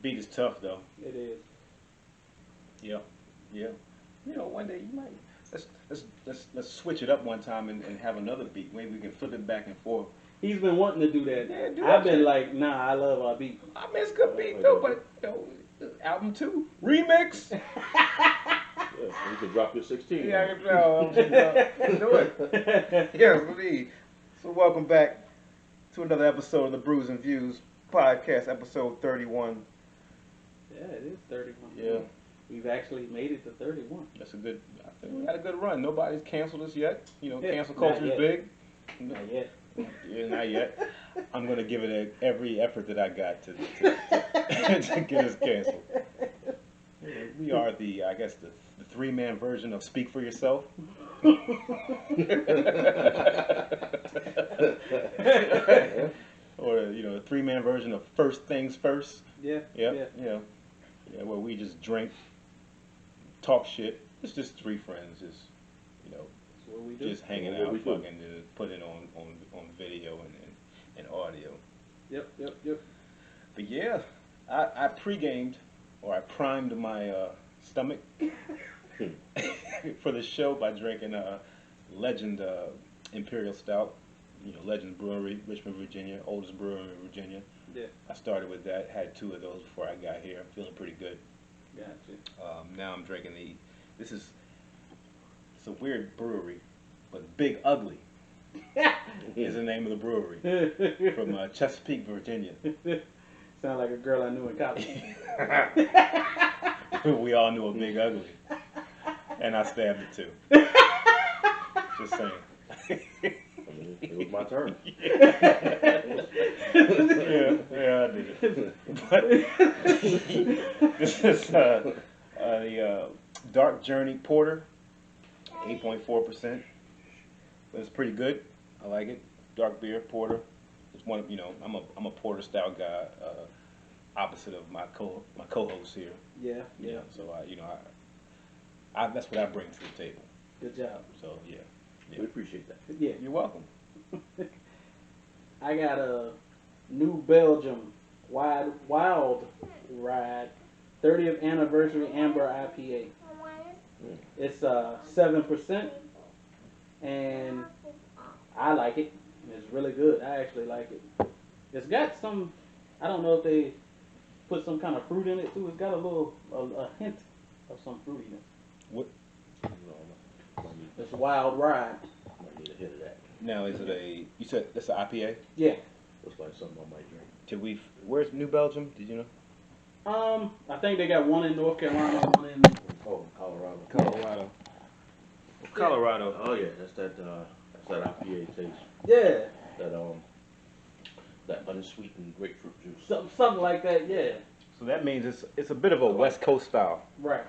Beat is tough though. It is. Yeah, yeah. You know, one day you might let's switch it up one time and have another beat. Maybe we can flip it back and forth. He's been wanting to do that. Yeah, do I've that been shit. like, nah, I love our beat. I mean, it's a good beat though, but album two remix. Yeah, you can drop your 16. Yeah, I can do it. Yes, indeed. So welcome back to another episode of the Brews and Views podcast, episode 31. Yeah, it is 31. Yeah. We've actually made it to 31. That's a good. I think we had a good run. Nobody's canceled us yet. You know, Yeah, cancel not culture is yet. big. Not yet. Yeah, not yet. I'm gonna give it every effort that I got to to get us canceled. Yeah, we are I guess the three-man version of Speak for Yourself. Or the three-man version of First Things First. Yeah. Yeah, Yeah. yeah, where we just drink, talk shit. It's just three friends, just That's what we do. just hanging What out, we do. fucking put it on video and audio. Yep. But yeah, I pre-gamed or I primed my stomach for the show by drinking Legend Imperial Stout. You know, Legend Brewery, Richmond, Virginia, oldest brewery in Virginia. Yeah. I started with that, had two of those before I got here. I'm feeling pretty good. Gotcha. Now I'm drinking it's a weird brewery, but Big Ugly is the name of the brewery from Chesapeake, Virginia. Sound like a girl I knew in college. We all knew a Big Ugly, and I stabbed it too. Just saying. I mean, it was my turn. Yeah, I did it. But this is the Dark Journey Porter, 8.4%. But it's pretty good. I like it. Dark beer porter. It's one of I'm a porter style guy. Opposite of my co-host here. Yeah. So I that's what I bring to the table. Good job. So yeah. We appreciate that. Yeah. You're welcome. I got a New Belgium Wild Ride 30th Anniversary Amber IPA. It's 7%, and I like it. It's really good. I actually like it. It's got some. I don't know if they put some kind of fruit in it too. It's got a hint of some fruitiness. What It's Wild Ride. Might need a hit of that. now is it you said that's an IPA? Yeah. Looks like something I might drink. Where's New Belgium? Did you know? I think they got one in North Carolina, one in. Oh, Colorado. Colorado. Colorado. Oh yeah, that's that IPA taste. Yeah. That unsweetened grapefruit juice. Something like that. Yeah. So that means it's a bit of a West Coast style. Right.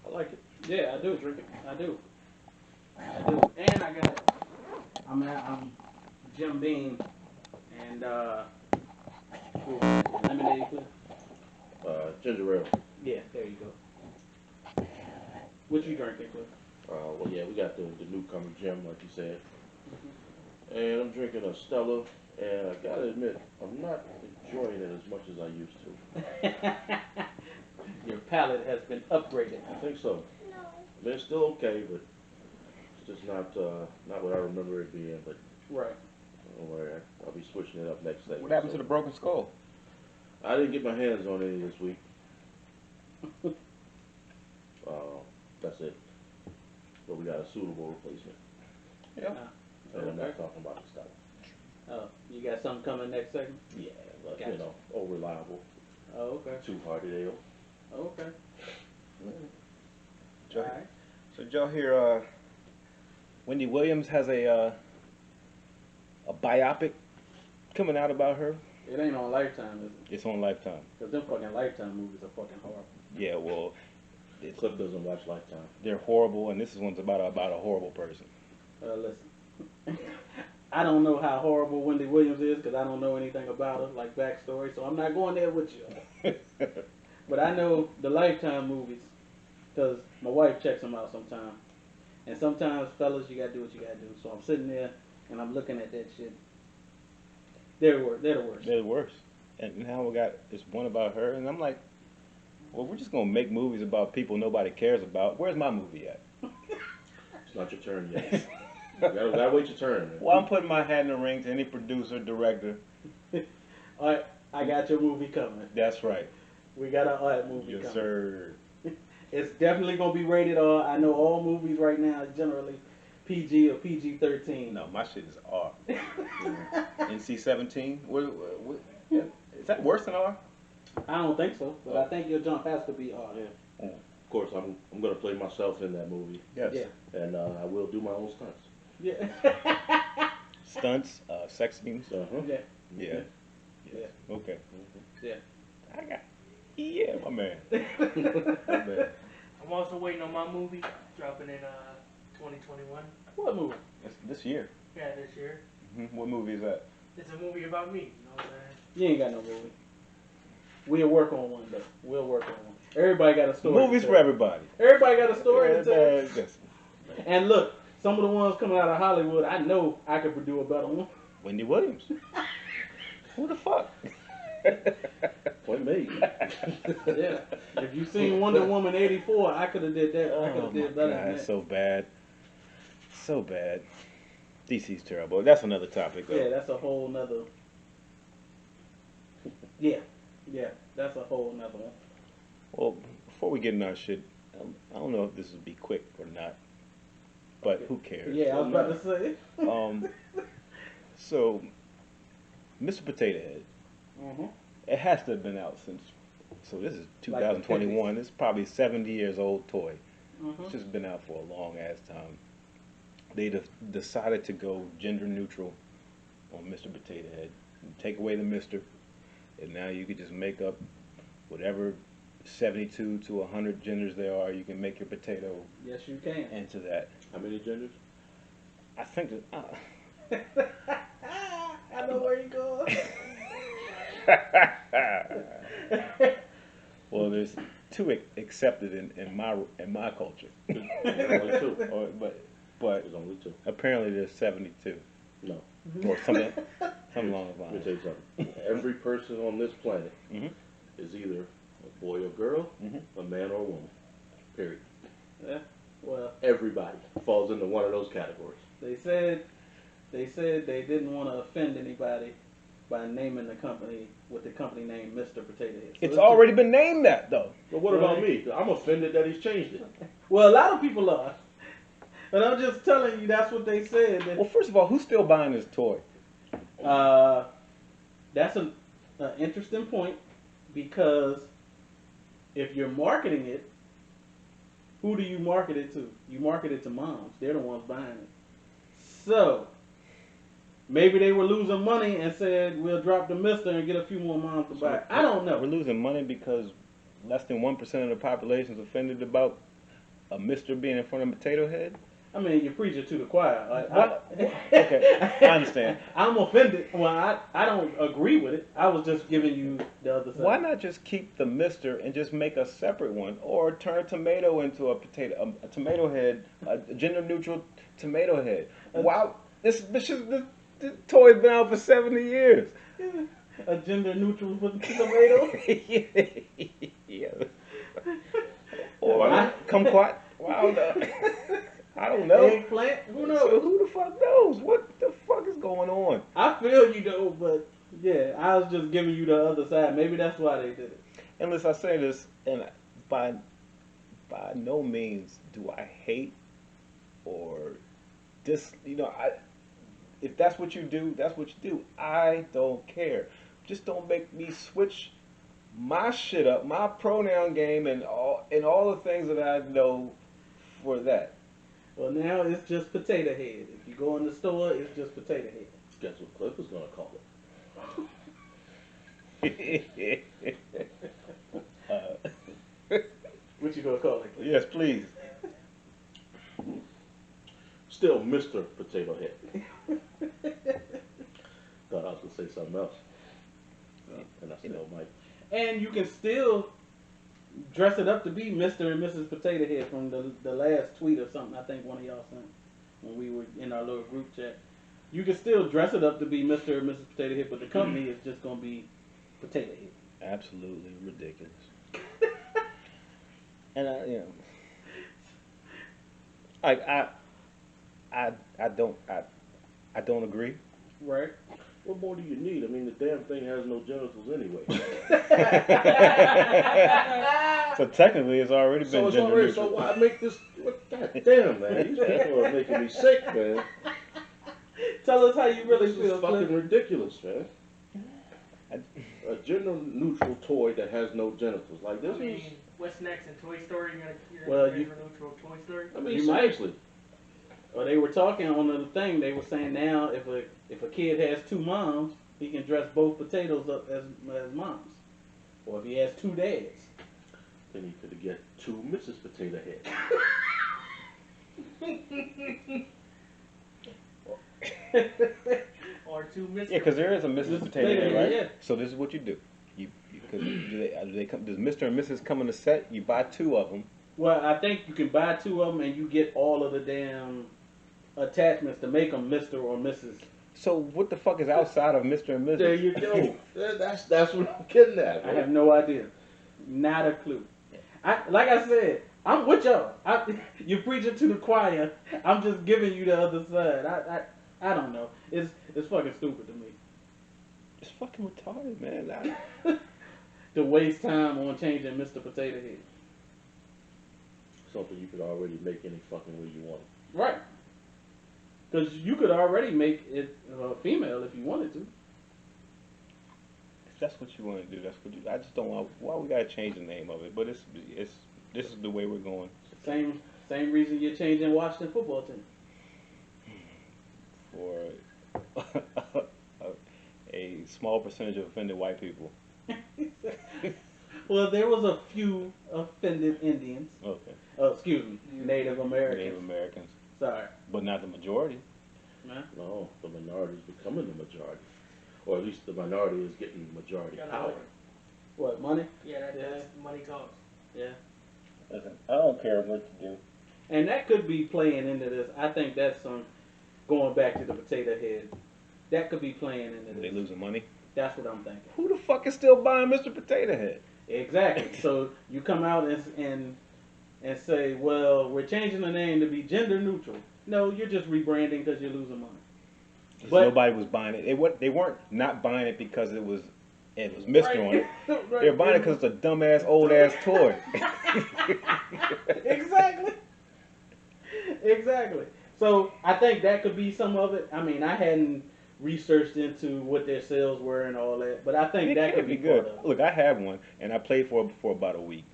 I like it. Yeah, I do drink it. I do. And I got. I'm Jim Beam and lemonade. Ginger ale. Yeah, there you go. What you drinking, Cliff? Well, yeah, we got the newcomer Jim, like you said. And I'm drinking a Stella, and I gotta admit, I'm not enjoying it as much as I used to. Your palate has been upgraded. I think so. I mean, it's still okay, but it's just not what I remember it being. But Right. don't worry, I'll be switching it up next segment. What happened to the Broken Skull? I didn't get my hands on any this week. That's it. But we got a suitable replacement. Yeah. And I'm Okay. not talking about the Stella. Oh, you got something coming next segment? Yeah, but Gotcha. old reliable, Oh, okay. two-hearted ale. Oh, okay. Joe, Alright. So did y'all hear Wendy Williams has a biopic coming out about her? It ain't on Lifetime, is it? It's on Lifetime. Because them fucking Lifetime movies are fucking horrible. Yeah, well, Cliff doesn't watch Lifetime. they're horrible, and this one's about a horrible person. Listen, I don't know how horrible Wendy Williams is because I don't know anything about her, like backstory, so I'm not going there with you. But I know the Lifetime movies because my wife checks them out sometimes. And sometimes, fellas, you gotta do what you gotta do. So I'm sitting there and I'm looking at that shit. They're the worst. They're worse. and now we got this one about her, and I'm like, well, we're just gonna make movies about people nobody cares about. Where's my movie at? It's not your turn yet. You gotta wait your turn. Man. Well, I'm putting my hat in the ring to any producer, director. All right, I got your movie coming. That's right. We got an art movie Yes, coming. sir. It's definitely gonna be rated R. I know all movies right now are generally PG or PG-13. No, my shit is R. NC-17. Is that worse than R? I don't think so, but I think your jump has to be R. Yeah. Of course, I'm gonna play myself in that movie. Yes. Yeah. And I will do my own stunts. Yeah. Stunts, sex scenes. Yeah. Yeah. Yeah. Okay. Yeah. I got. Yeah, my man. My man. I'm also waiting on my movie dropping in 2021. What movie? This year. Yeah, this year. What movie is that? It's a movie about me. You know what I'm saying? You ain't got no movie. We'll work on one though. We'll work on one. Everybody got a story. Movies to for tell. everybody. Everybody got a story to tell. Yes. And look, some of the ones coming out of Hollywood, I know I could produce a better one. Wendy Williams. Who the fuck? Point made. Yeah. If you seen Wonder Woman 84, I could have did that. I could Oh have my did better than God, that. so bad. So bad. DC's terrible. That's another topic though. Yeah, that's a whole nother. Yeah, yeah, that's a whole nother one. Well, before we get in our shit, I don't know if this will be quick or not, but who cares? Yeah, I was about to say. So, Mr. Potato Head, Mm-hmm. it has to have been out since. So this is 2021. It's probably 70 years old toy. Mm-hmm. It's just been out for a long ass time. They decided to go gender neutral on Mr. Potato Head, and take away the Mr. And now you could just make up whatever 72 to 100 genders there are. You can make your potato Yes, you can. into that. How many genders? I think that. I know where you're going. Well, there's two accepted in my culture, There's only two. but There's only two. apparently there's 72 No. or something along those Let me lines. tell you something. Every person on this planet Mhm. is either a boy or girl, Mhm. a man or a woman. Period. Yeah. Well, Everybody falls into one of those categories. they said they didn't want to offend anybody by naming the company with the company name Mr. Potato Head. So It's already been named that though. But what about me? I'm offended that he's changed it. Well, a lot of people are. But I'm just telling you, that's what they said. Well, first of all, who's still buying this toy? That's an interesting point, because if you're marketing it, who do you market it to? You market it to moms. They're the ones buying it. So maybe they were losing money and said, we'll drop the Mister and get a few more moms to buy it. I don't We're know. losing money because less than 1% of the population is offended about a Mister being in front of Potato Head. I mean, you're preaching to the choir. Okay, I understand. I'm offended. Well, I don't agree with it. I was just giving you the other side. Why not just keep the Mister and just make a separate one, or turn tomato into a tomato head, a gender neutral tomato head? Wow, this toy's been out for 70 years. A gender neutral with tomato? Yeah. Or kumquat? Wow, I don't know. Eggplant? Who knows? So who the fuck knows? What the fuck is going on? I feel you though, but yeah, I was just giving you the other side. Maybe that's why they did it. And listen, I say this, and by no means do I hate or if that's what you do, that's what you do. I don't care. Just don't make me switch my shit up, my pronoun game, and all the things that I know for that. Well, now it's just potato head. If you go in the store, it's just potato head. Guess what Cliff is going to call it? What you gonna call it? Yes, please. Still Mr. Potato Head. Thought I was going to say something else. And I still might. And you can still dress it up to be Mr. and Mrs. Potato Head from the last tweet or something I think one of y'all sent when we were in our little group chat. You can still dress it up to be Mr. and Mrs. Potato Head, but the company is just going to be potato head. Absolutely ridiculous. And I don't agree. Right. What more do you need? I mean, the damn thing has no genitals anyway. So technically, it's already been So it's gender already. neutral. So why make this? God damn, man! These people are making me sick, man. Tell us how you really This feel, is fucking Cliff. ridiculous, man. A gender neutral toy that has no genitals. Like I this is. mean, what's next in Toy Story? You're Well, gonna you- gender neutral Toy Story? I mean, You might. seriously. Well, they were talking on the thing. They were saying now if a kid has two moms, he can dress both potatoes up as moms, or if he has two dads. Then you could get two Mrs. Potato Head. Or two Mr. Yeah, because there is a Mrs. Potato Head, right? Yeah. So this is what you do. Because do they come? Does Mr. and Mrs. come in a set? You buy two of them. Well, I think you can buy two of them and you get all of the damn attachments to make them Mr. or Mrs. So what the fuck is outside of Mr. and Mrs.? There you go. That's what I'm getting at. I Man. have no idea. Not a clue. Like I said, I'm with y'all. You're preaching to the choir. I'm just giving you the other side. I don't know. It's fucking stupid to me. It's fucking retarded, man. To waste time on changing Mr. Potato Head. Something you could already make any fucking way you want. Right. Because you could already make it female if you wanted to. If that's what you want to do, that's what you. I just don't want. Why we gotta change the name of it? But it's this is the way we're going. Same reason you're changing Washington football team. For a small percentage of offended white people. Well, there was a few offended Indians. Okay. Excuse me, Native Americans. Native Americans, Sorry. but not the majority. Nah. No, the minority is becoming the majority. Or at least the minority is getting majority power. What, money? Yeah, that's money talks. Yeah. Listen, I don't care what you do. And that could be playing into this. I think that's going back to the potato head. That could be playing into They this. losing money. That's what I'm thinking. Who the fuck is still buying Mr. Potato Head? Exactly. So you come out and say, well, we're changing the name to be gender neutral. No, you're just rebranding because you're losing money. 'Cause But- nobody was buying it. They weren't not buying it because it was Mr. on it. Right. They're buying it because it's a dumbass old ass toy. Exactly. Exactly. So I think that could be some of it. I mean, I hadn't researched into what their sales were and all that, but I think It that can could be good. part of it. Look, I have one, and I played for it for about a week,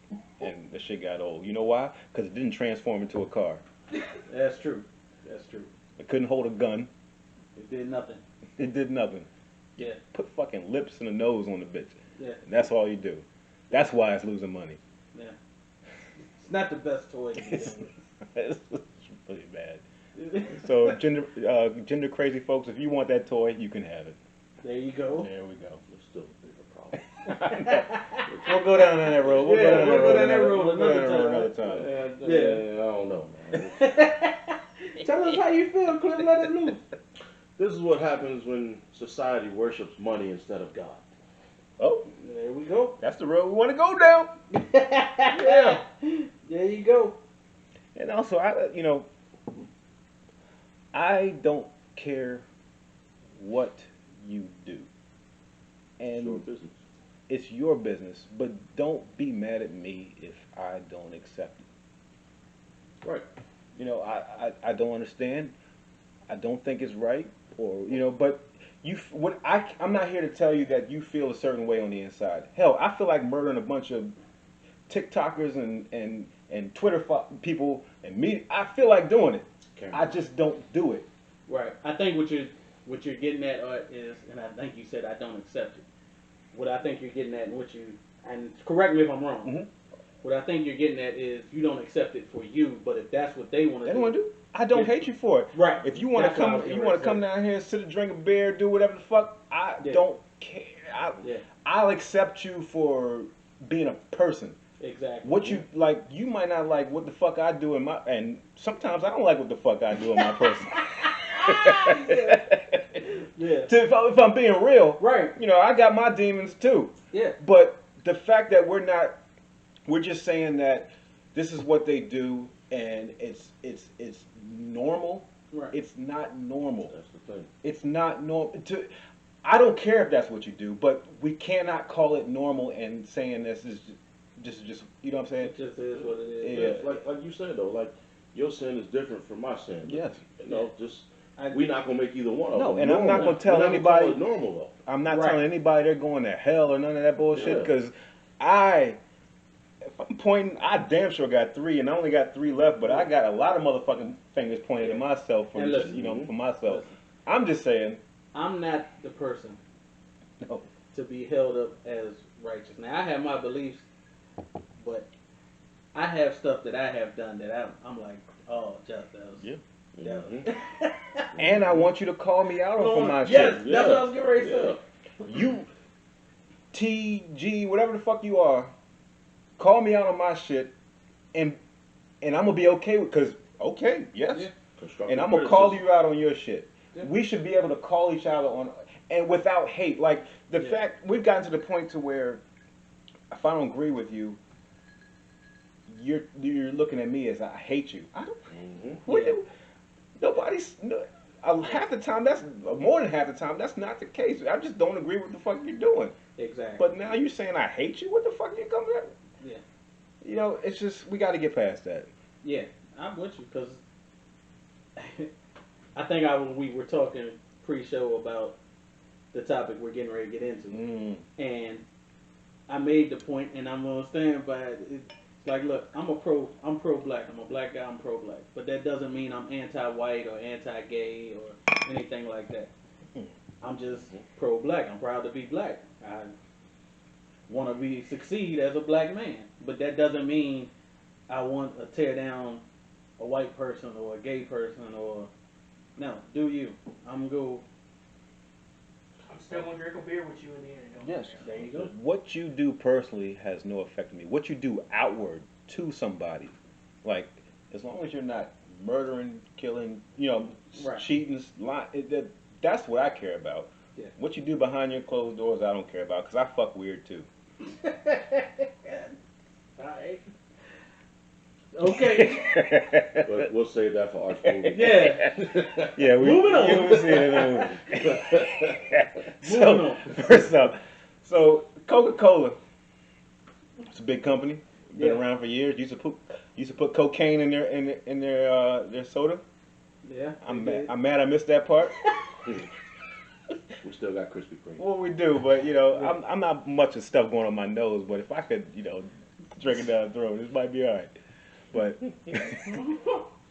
and the shit got old. You know why? Because it didn't transform into a car. That's true. That's true. It couldn't hold a gun. It did nothing. It did nothing. Yeah. Put fucking lips and a nose on the bitch. Yeah. And that's all you do. That's why it's losing money. Yeah. It's not the best toy. To begin It's really bad. with. So gender crazy folks, if you want that toy, you can have it. There you go. There we go. It's still a bigger problem. We'll go down that road. We'll Yeah, go down we'll go down that another- road we'll go down that road another another time. Yeah. I don't know, man. Tell us how you feel, Cliff. Let it loose. This is what happens when society worships money instead of God. Oh, There we go. that's the road we want to go down. Yeah. There you go. And also, I don't care what you do. It's your And business. it's your business, but don't be mad at me if I don't accept it. Right. I don't understand. I don't think it's right, but I'm not here to tell you that you feel a certain way on the inside. Hell, I feel like murdering a bunch of TikTokers and Twitter people and me. I feel like doing it. I just don't do it. Right. I think what you're getting at is, and I think you said I don't accept it. What I think you're getting at, and correct me if I'm wrong. Mm-hmm. What I think you're getting at is you don't accept it for you, but if that's what they want to They do, don't want to do. I don't hate you for it. Right. If you want to That's what I come, was you getting want to ready come to down here, sit and drink a beer, do whatever the fuck. I Yeah. don't care. Yeah. I'll accept you for being a person. Exactly. What you like, you might not like what the fuck I do and sometimes I don't like what the fuck I do in my person. Yeah. If I'm being real, Right. you know, I got my demons too. Yeah. But the fact that we're just saying that this is what they do and it's normal. Right. It's not normal. That's the thing. It's not normal. I don't care if that's what you do, but we cannot call it normal and saying this is just you know what I'm saying? It just is what it is. Yeah. Like you said though, like your sin is different from my sin. Yes. You know, just I- we're not gonna make either one of No, them. and I'm not normal. gonna tell We're not anybody- Call it normal though. I'm not Right. telling anybody they're going to hell or none of that bullshit Yeah. because if I'm pointing, I damn sure got 3 and I only got 3 left, but I got a lot of motherfucking fingers pointed at myself from And listen, you know for myself. Listen, I'm just saying. I'm not the person No. to be held up as righteous. Now I have my beliefs, but I have stuff that I have done that I'm like, oh, just that was. Yeah. Mhm. And I want you to call me out on my yes, shit. that's what I was getting ready to say. You, TG, whatever the fuck you are, call me out on my shit, and I'm gonna be okay with yes, Yeah. Constructive and I'm gonna call criticism. you out on your shit. Yeah. We should be able to call each other on, and without hate. Like the Yeah. fact we've gotten to the point to where, if I don't agree with you, you're looking at me as I hate you. I don't. Mhm. What Yeah. Nobody's. Half the time, that's more than half the time. That's not the case. I just don't agree with the fuck you're doing. Exactly. But now you're saying I hate you. What the fuck you coming at? Yeah. You know, it's just we got to get past that. Yeah, I'm with you because I think we were talking pre-show about the topic we're getting ready to get into, and I made the point, and I'm gonna stand by it. It's like, look, I'm pro-black. I'm a black guy. I'm pro-black, but that doesn't mean I'm anti-white or anti-gay or anything like that. I'm just pro-black. I'm proud to be black. I want to succeed as a black man, but that doesn't mean I want to tear down a white person or a gay person or no. Do you? I'm go. I'm still gonna drink a beer with you in the end. Don't Yes. There you go. What you do personally has no effect on me. What you do outward to somebody, like as long as you're not murdering, killing, you know, Right. cheating, lying, that's what I care about. Yeah. What you do behind your closed doors, I don't care about because I fuck weird too. Alright. Okay. But we'll save that for our movie. Yeah. Yeah, Moving on. Yeah, we'll see it in a movie. Moving on. First up, so Coca Cola, it's a big company, been Yeah. around for years. Used to put cocaine in their soda. Yeah. I'm they mad. did. I'm mad. I missed that part. We still got Krispy Kreme. Well, we do, but you know, Yeah. I'm not much of stuff going on my nose. But if I could, you know, drink it down the throat, this might be all right. But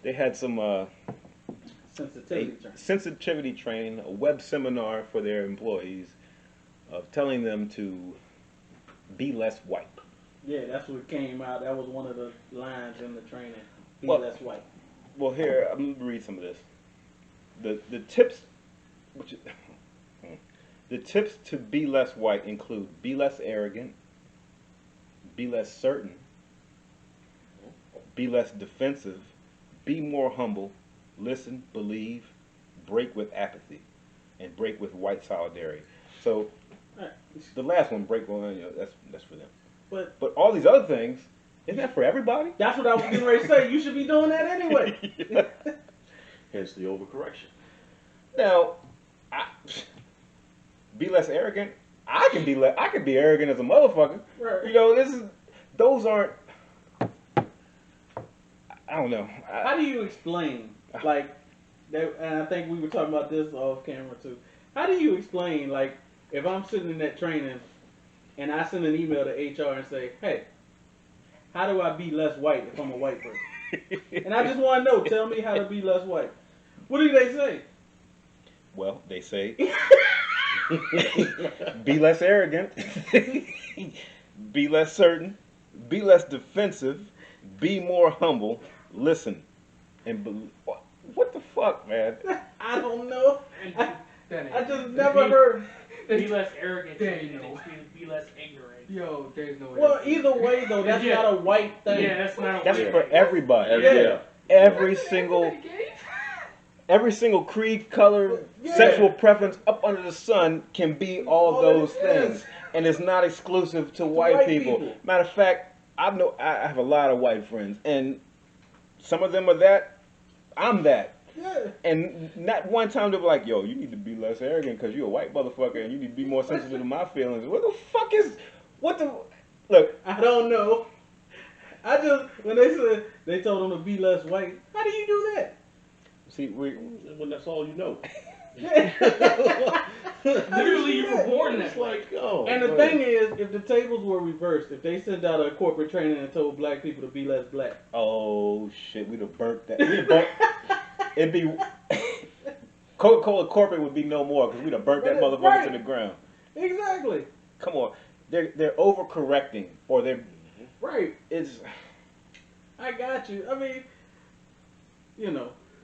they had some sensitivity training, a web seminar for their employees of telling them to be less white. Yeah, that's what came out. That was one of the lines in the training. Be Well- less white. Well, here I'm gonna read some of this. The tips, the tips to be less white include: be less arrogant, be less certain, be less defensive, be more humble, listen, believe, break with apathy, and break with white solidarity. So Alright. the last one, break with, you know, that's for them. But all these other things, isn't that for everybody? that's what I was getting ready to say. You should be doing that anyway. Hence the overcorrection. Now, be less arrogant. I can be arrogant as a motherfucker. Right. You know, those aren't. I don't know. How do you explain, like, that, and I think we were talking about this off camera too. How do you explain, like, if I'm sitting in that training and I send an email to HR and say, hey, how do I be less white if I'm a white person? And I just want to know, tell me how to be less white. What do they say? Well, they say, be less arrogant, be less certain, be less defensive, be more humble, listen, and what the fuck, man? I don't know. Then I just never heard. Be less arrogant. There you go. Be less ignorant. Yo, there's no way. Well, either way though, that's Yeah. not a white thing. Yeah, that's not. That's yeah. for everybody. Yeah. Every single. Every single creed, color, Yeah. sexual preference up under the sun can be all All those it is. things, and it's not exclusive to white white people. people. Matter of fact, I have a lot of white friends, and some of them are that. I'm that. Yeah. And not one time they were like, "Yo, you need to be less arrogant because you're a white motherfucker, and you need to be more sensitive to my feelings." What the fuck is? What the? Look, I don't know. I just when they told him to be less white. How do you do that? see, When that's all you know. Literally, you were born It's that way. like, oh. And the man. thing is, if the tables were reversed, if they sent out a corporate training and told black people to be less black, oh shit, we'd have burnt that. We'd have burnt. It'd be Coca Cola corporate would be no more because we'd have burnt that motherfucker Right. to the ground. exactly, Come on, they're overcorrecting, or they're right. it's. I got you. I mean,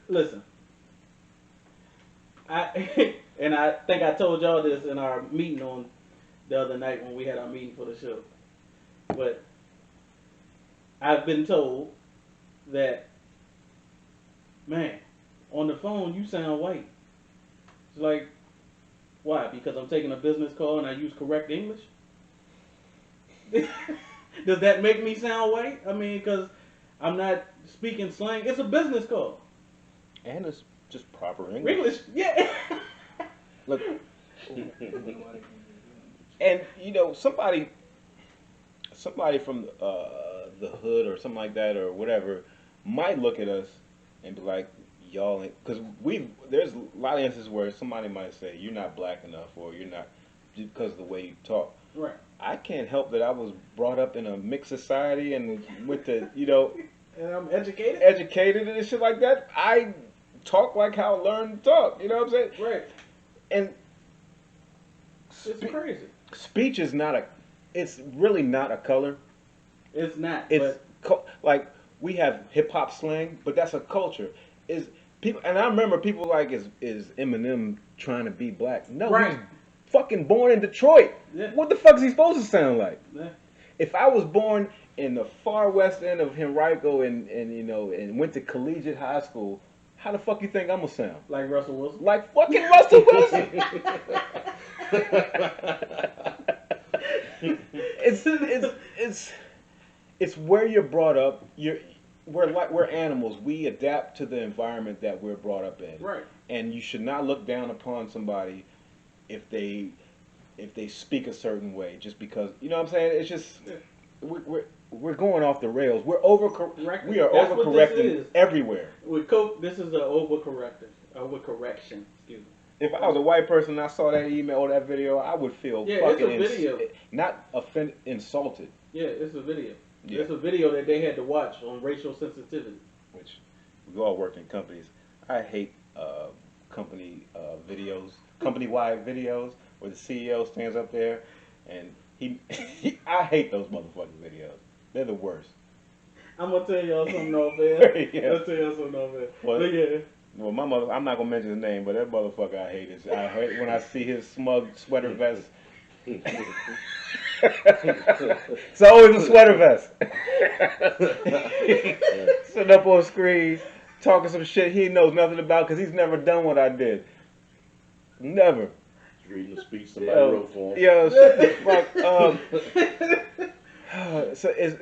listen. And I think I told y'all this in our meeting on the other night when we had our meeting for the show. But I've been told that, man, on the phone you sound white. It's like, why? Because I'm taking a business call and I use correct English? Does that make me sound white? I mean, because I'm not speaking slang. It's a business call. And it's just proper English. English, yeah. Look, and somebody from the hood or something like that or whatever might look at us and be like, y'all, because there's a lot of instances where somebody might say you're not black enough or you're not because of the way you talk. Right. I can't help that I was brought up in a mixed society and with the And I'm educated. educated and shit like that. I talk like how I learned to talk. You know what I'm saying? Right. And It's crazy. speech is it's really not a color. It's not. It's but like we have hip hop slang, but that's a culture. Is people and I remember people like is Eminem trying to be black? No, Right. he's fucking born in Detroit. Yeah. What the fuck is he supposed to sound like? yeah. If I was born in the far west end of Henrico and went to collegiate high school, how the fuck you think I'm gonna sound? Like Russell Wilson. Like fucking Russell Wilson. It's where you're brought up. We're animals. We adapt to the environment that we're brought up in. Right. And you should not look down upon somebody if they speak a certain way just because what I'm saying. It's just we're going off the rails. We are That's what this overcorrecting is. everywhere. With Coke, this is an overcorrection. Excuse me. If I was a white person and I saw that email or that video, I would feel Yeah, it's fucking a video. not offended, insulted. Yeah, it's a video. Yeah. It's a video that they had to watch on racial sensitivity. Which we all work in companies. I hate company videos, company-wide videos where the CEO stands up there and I hate those motherfucking videos. They're the worst. I'm gonna tell y'all something off air. Yeah. I'll tell y'all something off air. What? But yeah. Well, my mother, I'm not gonna mention his name, but that motherfucker I hate is I hate when I see his smug sweater vest. It's always a sweater vest. Sitting up on screen, talking some shit he knows nothing about because he's never done what I did. Never. He's reading the speech somebody wrote for him. Yo, shut the fuck up. So it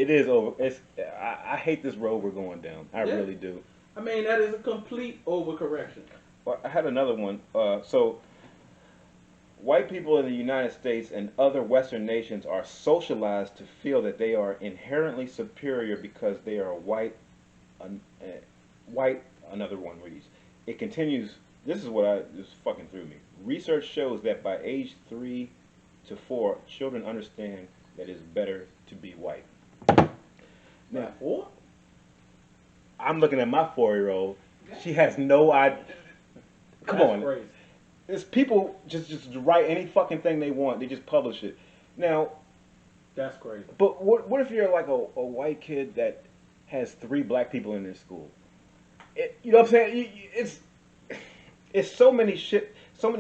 is over. I hate this road we're going down. I really do. I mean, that is a complete overcorrection. Well, I had another one. So, white people in the United States and other Western nations are socialized to feel that they are inherently superior because they are white. Another one reads. It continues. This is what this fucking threw me. Research shows that by age 3 to 4, children understand that it's better to be white. Now, Or I'm looking at my 4-year-old. She has no idea. Come on. crazy. It's people just write any fucking thing they want. They just publish it. Now, That's crazy. but what if you're like a white kid that has 3 black people in their school? You know what I'm saying? It's so many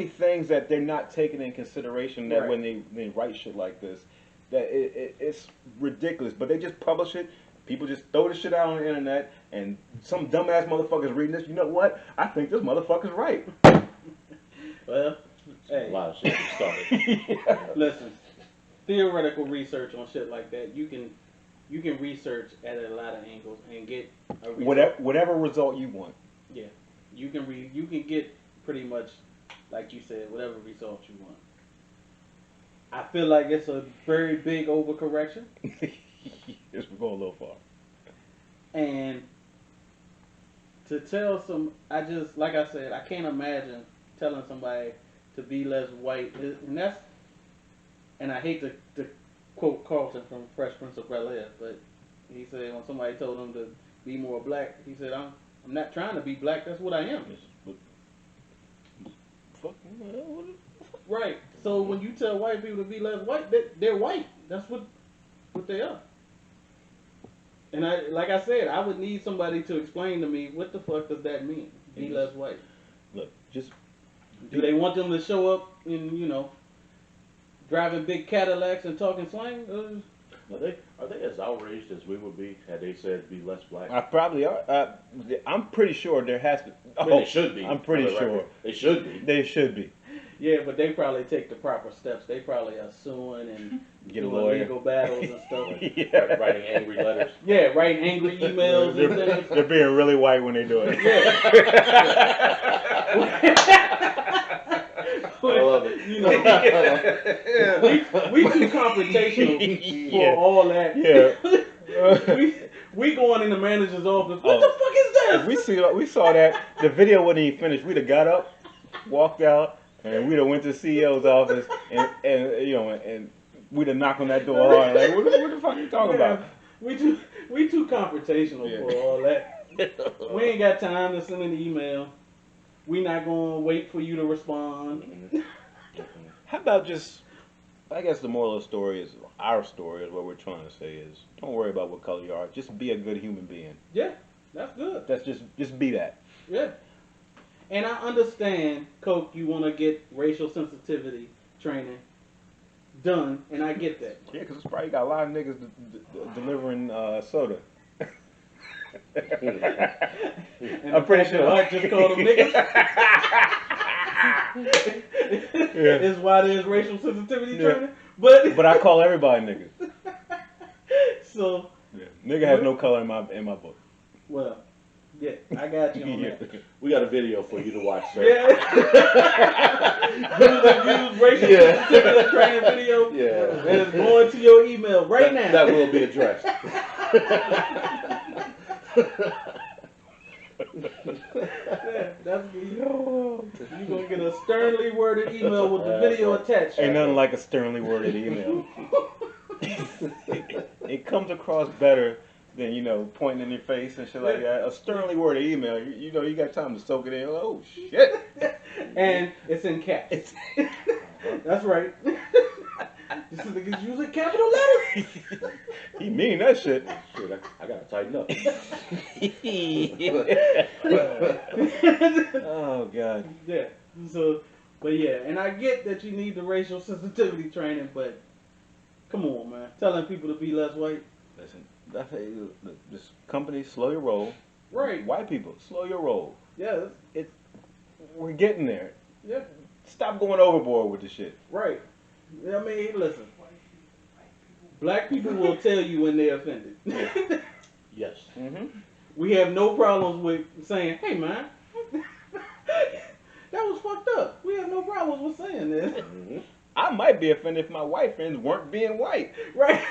things that they're not taking in consideration that Right. when they write shit like this, that it's ridiculous. But they just publish it. People just throw the shit out on the internet, and some dumbass motherfucker's reading this. You know what? I think this motherfucker's right. Well, A hey, lot of shit we started. listen. Theoretical research on shit like that, you can research at a lot of angles and get a result. Whatever result you want. Yeah, you can get pretty much, like you said, whatever result you want. I feel like it's a very big overcorrection, Just we're going a little far. and to tell like I said, I can't imagine telling somebody to be less white, and I hate to quote Carlton from Fresh Prince of Bel-Air, but he said when somebody told him to be more black, he said, I'm not trying to be black, that's what I am. Right. So when you tell white people to be less white, they're white. That's what they are. And like I said, I would need somebody to explain to me what the fuck does that mean? Be less white. Look, just do they want them to show up in driving big Cadillacs and talking slang? Are they as outraged as we would be had they said be less black? I probably are. I'm pretty sure there has to. They should be. I'm pretty sure they should be. They should be. Yeah, but they probably take the proper steps. They probably are suing and Get a doing lawyer. legal battles and stuff. Yeah. Writing angry letters. Yeah, writing angry emails and things. They're being really white when they do it. Yeah. I love it. We too confrontational for Yeah. all that. Yeah. we going in the manager's office. What the fuck is that? If we saw that the video wasn't even finished, we'd have got up, walked out, and we'd have went to the CEO's office and we'd have knocked on that door hard. Like, what the fuck are you talking about? We too confrontational for all that. We ain't got time to send an email. We not gonna wait for you to respond. How about just, I guess the moral of the story is, our story is what we're trying to say is, don't worry about what color you are, just be a good human being. Yeah, that's good. That's just be that. Yeah. And I understand, Coke, you want to get racial sensitivity training done, and I get that. Yeah, because it's probably got a lot of niggas delivering soda. And I'm pretty sure. I just called them niggas. Yeah. Is why there's racial sensitivity Yeah. training. But I call everybody niggas. So Yeah. Nigga has no color in my book. well, yeah, I got you on Yeah. that. We got a video for you to watch, sir. Yeah. Use racial sensitivity training video. Yeah. And it's going to your email right now. That will be addressed. Yeah, that's you're gonna get a sternly worded email with the video attached. Ain't nothing like a sternly worded email. It comes across better than pointing in your face and shit like that. A sternly worded email, you got time to soak it in. Oh shit! And it's in caps. That's right. This nigga's using capital letters. He mean that shit. Shit, I gotta tighten up. Oh god. Yeah. So, but yeah, and I get that you need the racial sensitivity training, but come on, man, telling people to be less white. Listen, this company, slow your roll. Right. White people, slow your roll. Yeah. We're getting there. Yeah. Stop going overboard with the shit. Right. I mean, listen. Black people will tell you when they're offended. Yes. Mm-hmm. We have no problems with saying, "Hey, man, that was fucked up." We have no problems with saying this. Mm-hmm. I might be offended if my white friends weren't being white. Right.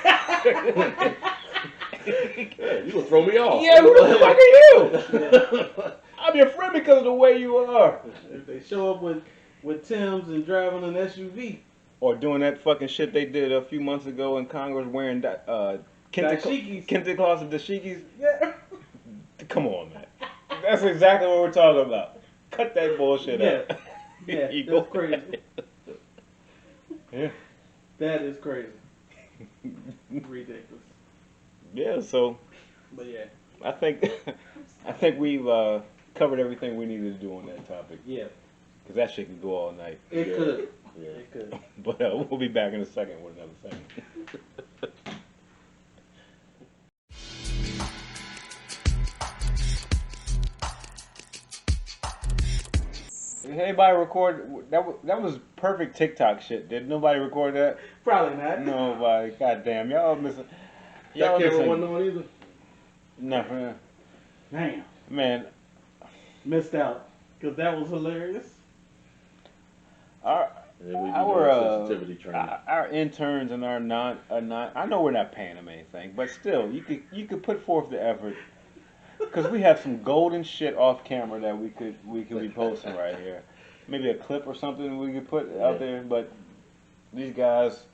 Yeah, you gonna throw me off. Yeah, who the fuck are you? I'm your friend because of the way you are. If they show up with Timbs and driving an SUV. Or doing that fucking shit they did a few months ago in Congress wearing Dashikis. Kente cloths and dashikis. Yeah. Come on, man. That's exactly what we're talking about. Cut that bullshit out. Yeah, You that's go- crazy. Yeah. That is crazy. Ridiculous. Yeah, so But yeah. I think we've covered everything we needed to do on that topic. Yeah. Because that shit can go all night. It Yeah. could. Yeah. It could. But we'll be back in a second with another segment. Did anybody record that? That was perfect TikTok shit. Did nobody record that? Probably not. Nobody. Goddamn, y'all missing. That Y'all camera missing. wasn't on either. No, Damn. man. Missed out. Because that was hilarious. Our And then we do our sensitivity training. our interns and our non. I know we're not paying them anything, but still, you could put forth the effort. Because we have some golden shit off camera that we could be posting right here. Maybe a clip or something we could put out there. But these guys,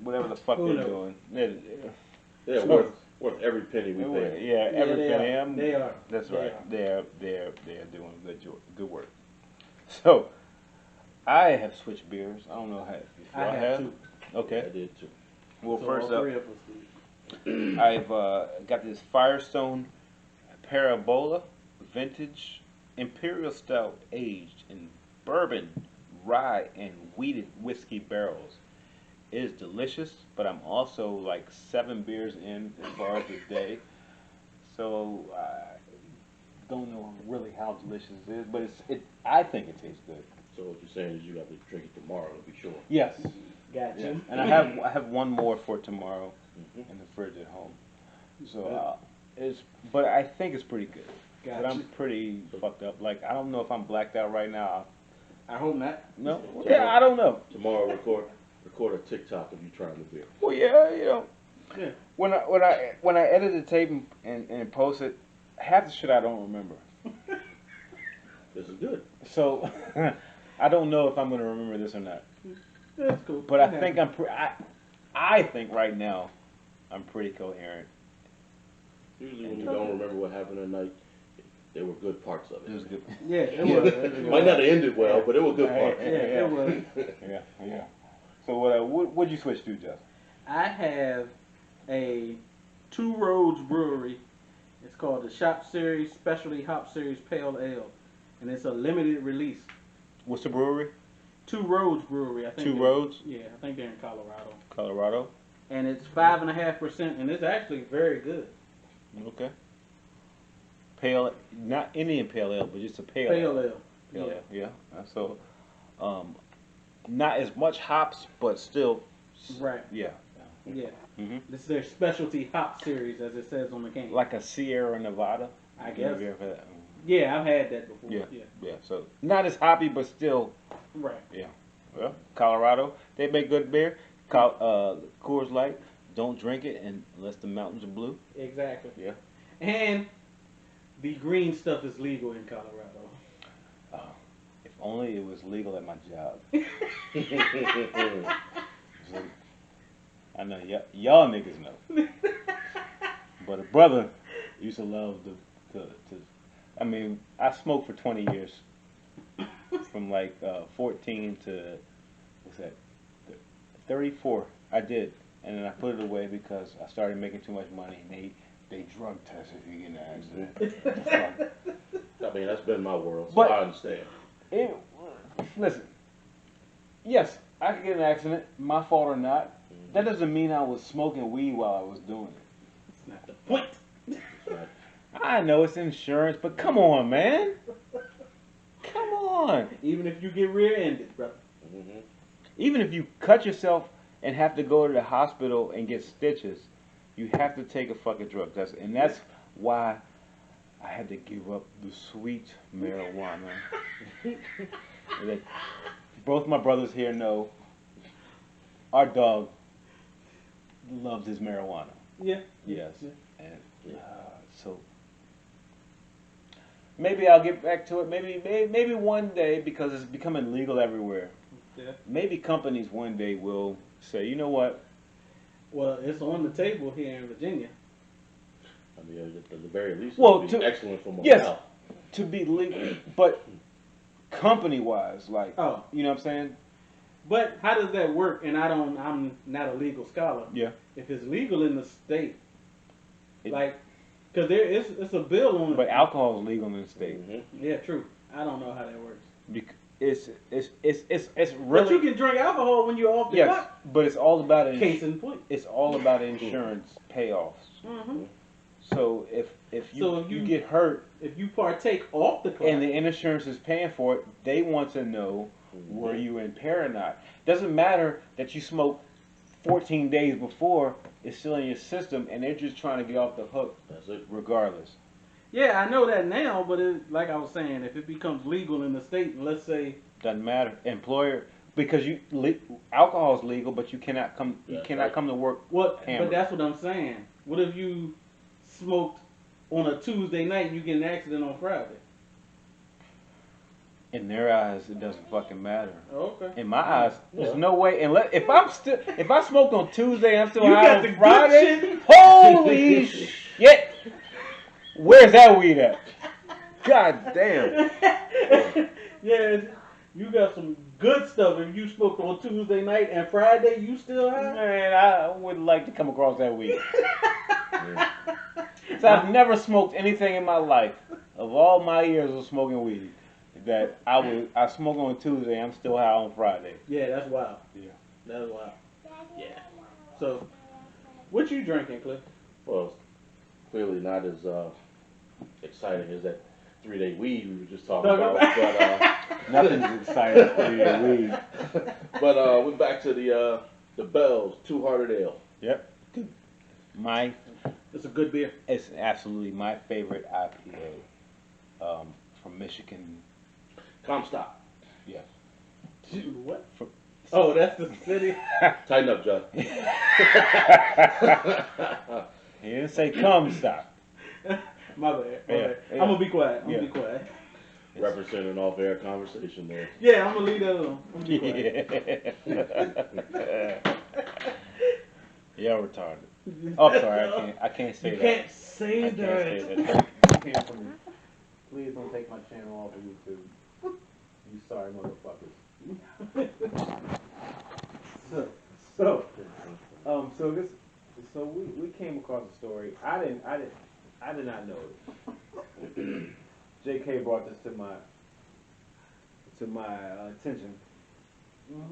whatever the fuck Who they're knows? doing, They're so- worth every penny we pay. yeah, every they penny. are. They are. That's They right. are. They're doing good work. So I have switched beers. I don't know how if I y'all have have. two. Okay. I did too. Well, So first all up, three of us did. I've got this Firestone Parabola Vintage Imperial Stout aged in bourbon, rye, and wheated whiskey barrels. It is delicious, but I'm also like 7 beers in as far as the day, so I don't know really how delicious it is. But I think it tastes good. So what you're saying is you got to drink it tomorrow to be sure. Yes. Gotcha. Yeah. And I have one more for tomorrow Mm-hmm. in the fridge at home. So but I think it's pretty good. But I'm Gotcha. pretty fucked up. Like I don't know if I'm blacked out right now. I hope not. No. Yeah, I don't know. Tomorrow record a TikTok of you trying the beer. Well, yeah, you know. Yeah. When I edit the tape and post it, half the shit I don't remember. This is good. So I don't know if I'm gonna remember this or not. That's cool. But I think I think right now I'm pretty coherent. Usually when you don't remember what happened at night, there were good parts of It was it. good. Yeah, it was. Might not have ended well, but it were good parts. Yeah, it was. Yeah. So what'd you switch to, Jeff? I have a Two Roads Brewery. It's called the Shop Series Specialty Hop Series Pale Ale, and it's a limited release. What's the brewery? Two Roads Brewery. I think. Two Roads? Yeah, I think they're in Colorado. Colorado. And it's 5.5%, and it's actually very good. Okay. Pale, not Indian pale ale, but just a pale Pale ale. Pale Yeah. ale, yeah. So, not as much hops, but still, Right. yeah. Yeah. hmm This is their specialty hop series, as it says on the can. Like a Sierra Nevada. I guess. Have you ever had that? Yeah, I've had that before. Yeah. Yeah. Yeah. So not as hoppy, but still, Right. yeah. Well, Colorado, they make good beer. Coors Light, don't drink it unless the mountains are blue. Exactly. Yeah. And the green stuff is legal in Colorado. If only it was legal at my job. So, I know y'all niggas know. But a brother used to love to I mean, I smoked for 20 years. From like 14 to, what's that, 34. I did. And then I put it away because I started making too much money. And they drug test if you get in an accident. I mean, that's been my world, so But- I understand. Listen, yes, I could get in an accident, my fault or not. That doesn't mean I was smoking weed while I was doing it. That's not the point. Right. I know it's insurance, but come on, man. Come on. Even if you get rear-ended, brother. Mm-hmm. Even if you cut yourself and have to go to the hospital and get stitches, you have to take a fucking drug test. And that's why I had to give up the sweet marijuana. That both my brothers here know our dog loves his marijuana. Yeah. Yes. Yeah. And so maybe I'll get back to it. Maybe one day, because it's becoming legal everywhere. Yeah. Maybe companies one day will say, you know what? Well, it's on the table here in Virginia. I mean, at the very least, Well, it would be to- excellent for my yes. health. To be legal, but company-wise, like, Oh. you know what I'm saying? But how does that work? And I'm not a legal scholar. Yeah. If it's legal in the state, It- like, because it's a bill on it. But alcohol is legal in the state. Mm-hmm. Yeah, true. I don't know how that works. It's But really you can drink alcohol when you're off the yes, clock. but it's all about Case in point. it's all about insurance payoffs. Mm-hmm. So if you So if you you- get hurt If you partake off the clock, and the insurance is paying for it, they want to know were you impaired or not. Doesn't matter that you smoked 14 days before; it's still in your system, and they're just trying to get off the hook. That's it. Regardless. yeah, I know that now, but like I was saying, if it becomes legal in the state, let's say, Doesn't matter. Employer, because alcohol is legal, but you cannot come. You That's cannot right. come to work. what? Hammered. But that's what I'm saying. What if you smoked on a Tuesday night and you get in an accident on Friday? In their eyes, it doesn't fucking matter. Okay. In my eyes, Yeah. there's no way. Unless if I smoked on Tuesday, and I'm still You high got on the good Friday. shit. Holy shit! Where's that weed at? God damn. Yeah, you got some good stuff. If you smoked on Tuesday night and Friday, you still high? Man, I would like to come across that weed. So I've never smoked anything in my life, of all my years of smoking weed, that I smoke on Tuesday, I'm still high on Friday. Yeah, that's wild. Yeah. That's wild. Yeah. So, what you drinking, Cliff? Well, clearly not as exciting as that 3-day weed we were just talking about. But Nothing's exciting for your weed. but we're back to the Bell's Two Hearted Ale. Yep. It's a good beer. It's absolutely my favorite IPA from Michigan. Comstock. Yes. What? From, Oh, that's the city. Tighten up, John. he didn't say Comstock. My bad. Yeah, yeah. I'm gonna be quiet. I'm Yeah. gonna be quiet. Referencing an off-air conversation there. Yeah, I'm gonna leave that alone. I'm gonna be quiet. Yeah. Y'all retarded. Oh, sorry, I can't say You that. can't say I that. can't say that. Came from me. Please don't take my channel off of YouTube. You sorry motherfuckers. So we came across a story. I did not know it. J.K. brought this to my attention,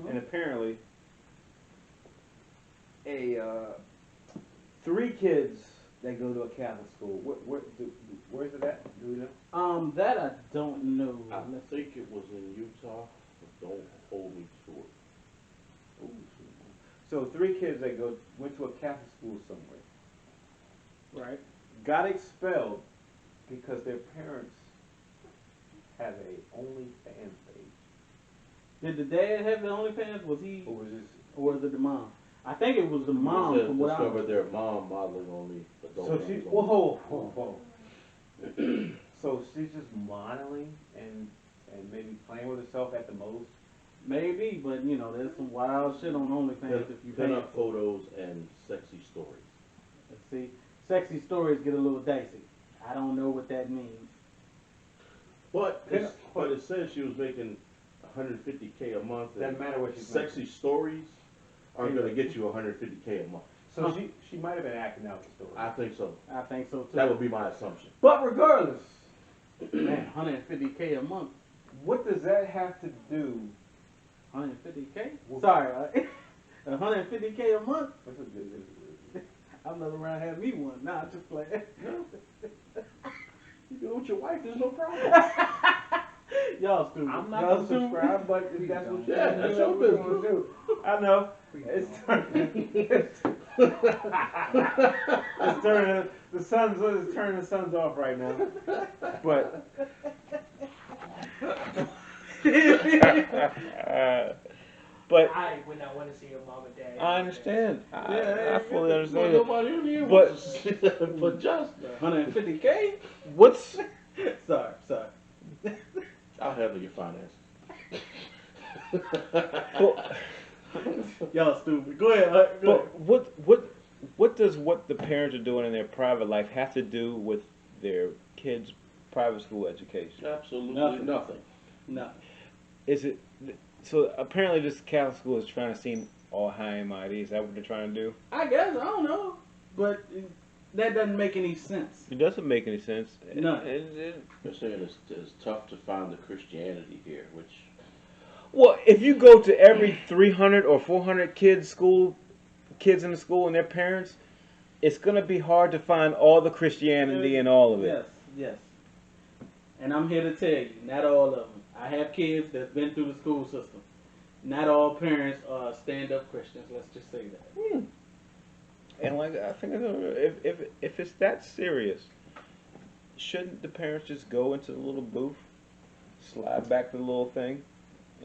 and apparently, three kids that go to a Catholic school. Where's it at? Do we know? That I don't know. I think it was in Utah, but don't hold me to it. Ooh, so three kids that went to a Catholic school somewhere, Right. got expelled because their parents have a OnlyFans page. Did the dad have the OnlyFans? Was he, Or was this? or was it the mom? I think it was the It mom. said From what I discovered their mom modeling on the adult. So she. ones. Whoa. So she's just modeling and maybe playing with herself at the most. Maybe, but you know, there's some wild shit on OnlyFans if you pay. Pin up photos and sexy stories. Let's see, sexy stories get a little dicey. I don't know what that means. But it says she was making $150K a month. and Doesn't matter what she's sexy stories aren't going to get you $150K a month. So she might have been acting out the story. I think so. I think so too. That would be my assumption. But regardless, Man, 150K a month. what does that have to do? 150K? Sorry, 150K a month. What's it do? I've never around had me one. Nah, I'm just playing. You do it with your wife, there's no problem. Y'all stupid. I'm not Y'all gonna subscribe, but if that's what you Yeah, want to that's do, your that's what you business. want to do. I know. It's turning it's turning the suns off right now. But but I would not want to see your mom and dad. I understand. I fully Well, understand. nobody in here But- wants to see that, but just 150K? What's Sorry. I'll handle your finances. Y'all stupid. Go ahead. Go ahead. but what does what the parents are doing in their private life have to do with their kids' private school education? Absolutely Nothing. nothing. No. Is it so? Apparently, this Catholic school is trying to seem all high and mighty. Is that what they're trying to do? I guess. I don't know. But that doesn't make any sense. It doesn't make any sense. No. They're saying it's tough to find the Christianity here, which Well, if you go to every 300 or 400 kids in the school and their parents, it's gonna be hard to find all the Christianity in all of it. Yes, yes. And I'm here to tell you, not all of them. I have kids that's been through the school system. Not all parents are stand-up Christians. Let's just say that. And like I think if it's that serious, shouldn't the parents just go into the little booth, slide back the little thing,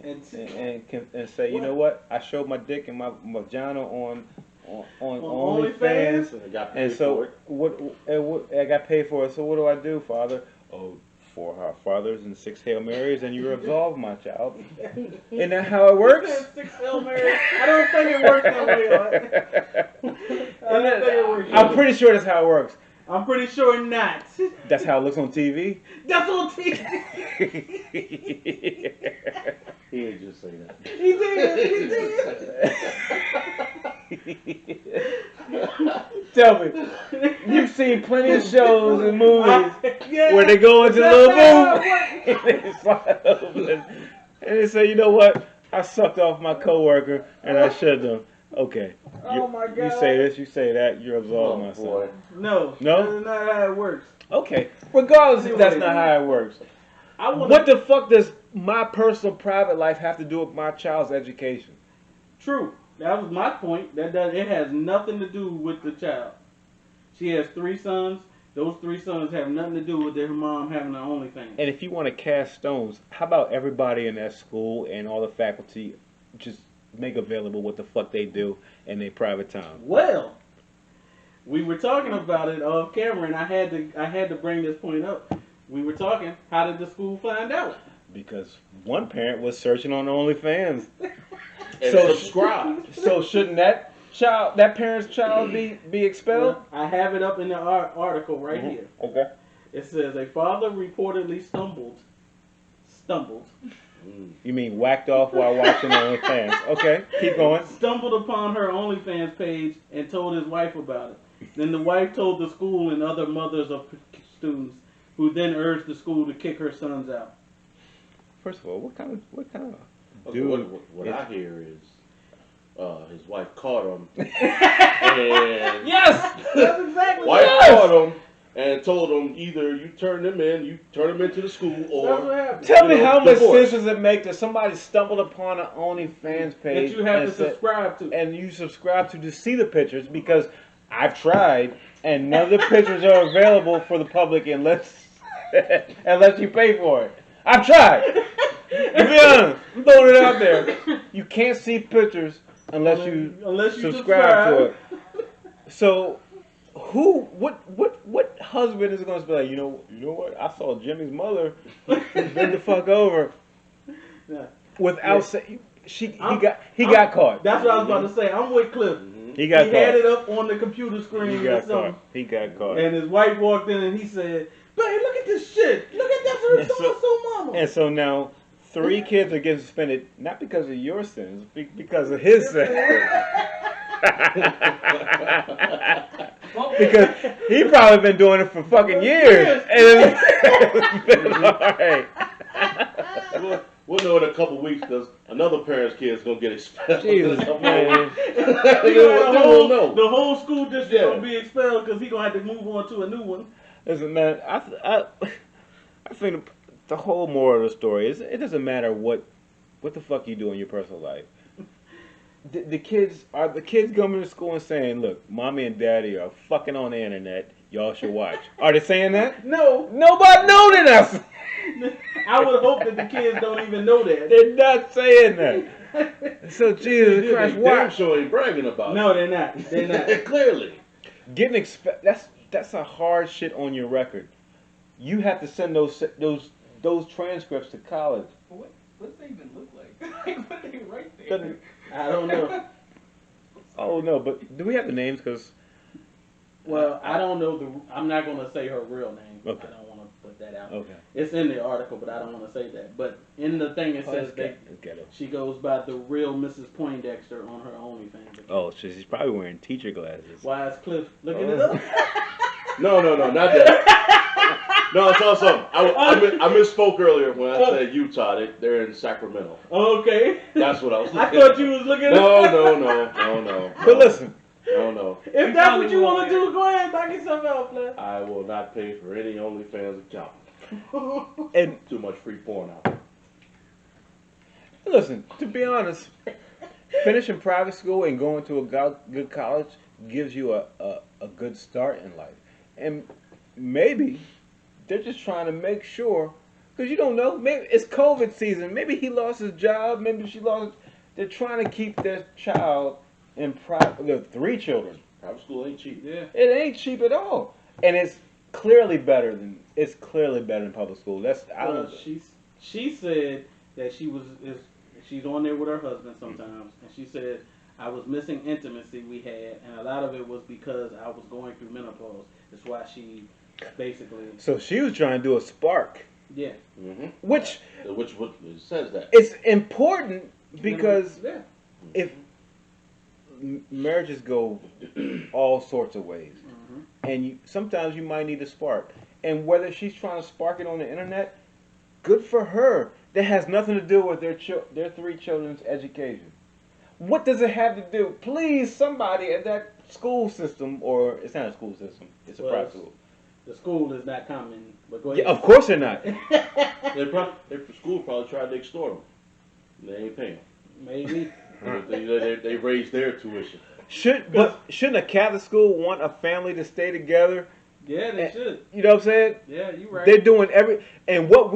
and say, you know what? I showed my dick and my vagina on OnlyFans, and so what I got paid for it. So what do I do, Father? Oh, 4 Our Fathers and 6 Hail Marys, and you're absolved, my child. Isn't that how it works? 6 Hail Marys. I don't think it works that way. I'm pretty sure that's how it works. I'm pretty sure not. That's how it looks on TV. That's on TV. He didn't just say that. He did. Tell me, you've seen plenty of shows and movies Yeah. where they go into the little booth and they slide open and they say, you know what? I sucked off my coworker and I shouldn't have. Okay. Oh my God. You say this, you say that, you're absolved, my Boy. son. No. No? That's not how it works. Okay. Regardless if that's not how it works. What the fuck does my personal private life have to do with my child's education? True. That was my point. It has nothing to do with the child. She has 3 sons. Those 3 sons have nothing to do with their mom having an OnlyFans. And if you want to cast stones, how about everybody in that school and all the faculty just make available what the fuck they do in their private time? Well, we were talking about it off camera, and I had to bring this point up. We were talking. How did the school find out? Because one parent was searching on OnlyFans. And So- subscribe. So shouldn't that parent's child be expelled? Well, I have it up in the article right here. Okay. It says a father reportedly stumbled. You mean whacked off while watching OnlyFans? Okay, keep going. Stumbled upon her OnlyFans page and told his wife about it. Then the wife told the school and other mothers of students, who then urged the school to kick her sons out. First of all, what kind of Okay, dude? what I hear is his wife caught him. And Yes. That's exactly wife what caught him and told him either you turn them into the school, That's or what happened. Tell me how much divorce. sense does it make that somebody stumbled upon an OnlyFans page That you have and to said- subscribe to. and you subscribe to see the pictures? Because I've tried and none of the pictures are available for the public unless you pay for it. I've tried. To be honest, I'm throwing it out there. You can't see pictures unless you subscribe to it. So, what husband is going to be like? You know what? I saw Jimmy's mother bend the fuck over Yeah. without saying he got caught. That's what I was about to say. I'm with Cliff. He got He caught. had it up on the computer screen He or got something. caught. He got caught. And his wife walked in and he said, "Babe, look at this shit. Look at that And so- so mama." And so now 3 kids are getting suspended not because of your sins, because of his sins. Because he probably been doing it for fucking years. And it's been alright. we'll know in a couple weeks because another parent's kid's gonna get expelled. Jesus, man. The whole school district Yeah. gonna be expelled because he gonna have to move on to a new one. Listen, man, I think the whole moral of the story is it doesn't matter what the fuck you do in your personal life. The kids coming to school and saying, "Look, mommy and daddy are fucking on the internet. Y'all should watch." Are they saying that? No, Nobody know than us. I would hope that the kids don't even know that. They're not saying that. So Jesus Christ, Damn why sure ain't bragging about No, they're not. They're not. it. Clearly. getting that's a hard shit on your record. You have to send those transcripts to college. What's they even look like? Like, what they right there? I don't know. Oh no, but do we have the names? Because Well, I don't know I'm not gonna say her real name. Okay. I don't want to put that out. okay, It's in the article, but I don't want to say that. But in the thing it says that she goes by the real Mrs. Poindexter on her OnlyFans account. Oh, she's probably wearing teacher glasses. Why is Cliff looking it Oh. up? No, not that. No, it's also I misspoke earlier when I said Utah. They're in Sacramento. Okay. That's what I was I looking thought at. you was looking at No. But listen, I don't know. If that's what you want to do, go ahead and knock yourself out, man. I will not pay for any OnlyFans account. And Too much free porn out there. listen, to be honest, finishing private school and going to a good college gives you a good start in life. And maybe they're just trying to make sure, because you don't know, maybe it's COVID season. Maybe he lost his job. Maybe she lost. They're trying to keep their child in private. There are 3 children. Private school ain't cheap. Yeah. It ain't cheap at all, and it's clearly better than public school. That's I Well, don't. she said that she's on there with her husband sometimes, and she said I was missing intimacy we had, and a lot of it was because I was going through menopause. That's why she basically So she was trying to do a spark, yeah. Mm-hmm. which Which it says that. it's important because yeah. if marriages go all sorts of ways, Mm-hmm. and sometimes you might need a spark, and whether she's trying to spark it on the internet, good for her. That has nothing to do with their 3 children's education. What does it have to do? Please, somebody at that school system, or it's not a school system, it's a private school. The school is not common, but go Yeah, ahead. of course they're not. Their school probably tried to extort them. They ain't paying. Maybe. They raised their tuition. Shouldn't a Catholic school want a family to stay together? Yeah, they should. You know what I'm saying? Yeah, you right. They're doing and what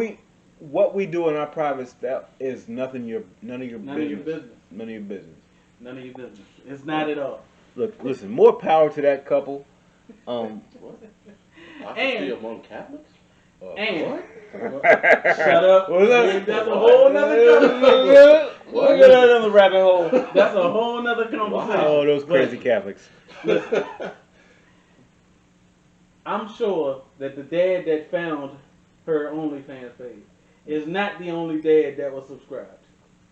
we do in our private stuff is none of your business. None of your business. None of your business. None of your business. It's not at all. Look, listen, more power to that couple. What? Apathy among Catholics? And What? shut up. What's that? That's a whole nother conversation. Look at another rabbit hole. That's a whole nother conversation. Oh, those crazy Catholics. Listen, I'm sure that the dad that found her OnlyFans page is not the only dad that was subscribed.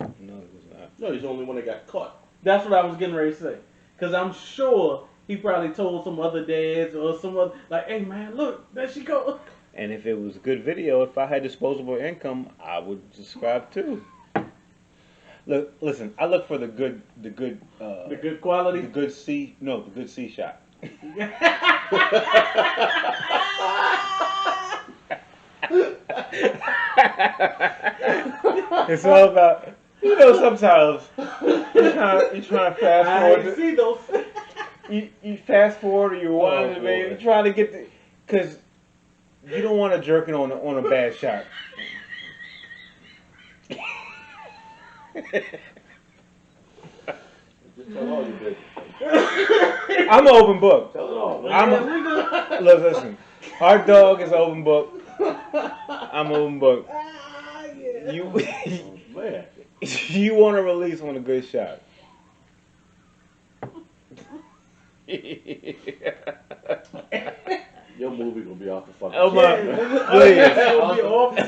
No, it was not. No, he's the only one that got caught. That's what I was getting ready to say. Because I'm sure he probably told some other dads or some other, like, hey man, look, there she go. And if it was a good video, if I had disposable income, I would subscribe too. Look, listen, I look for the good The good quality. the good C shot. It's all about, sometimes you're trying to fast I forward. see those. You fast forward or you wind Oh, baby. boy. You're trying to get because you don't want to jerk it on a bad shot. Just tell all your business. I'm an open book. Tell it all. Listen, our dog is an open book. I'm an open book. You Man. you want to release on a good shot. Your movie gonna be off the fucking Oh my, It'll be off the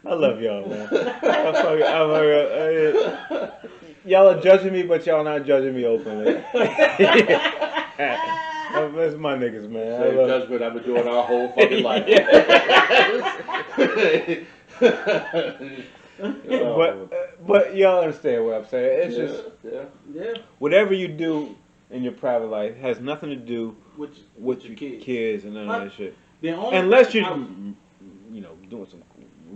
I love y'all, man. Y'all are judging me, but y'all not judging me openly. That's my niggas, man. Same judgment I've been doing our whole fucking life. But y'all understand what I'm saying. It's just Yeah. whatever you do in your private life has nothing to do With your your kids and none of that shit. The only Unless you're, thing doing some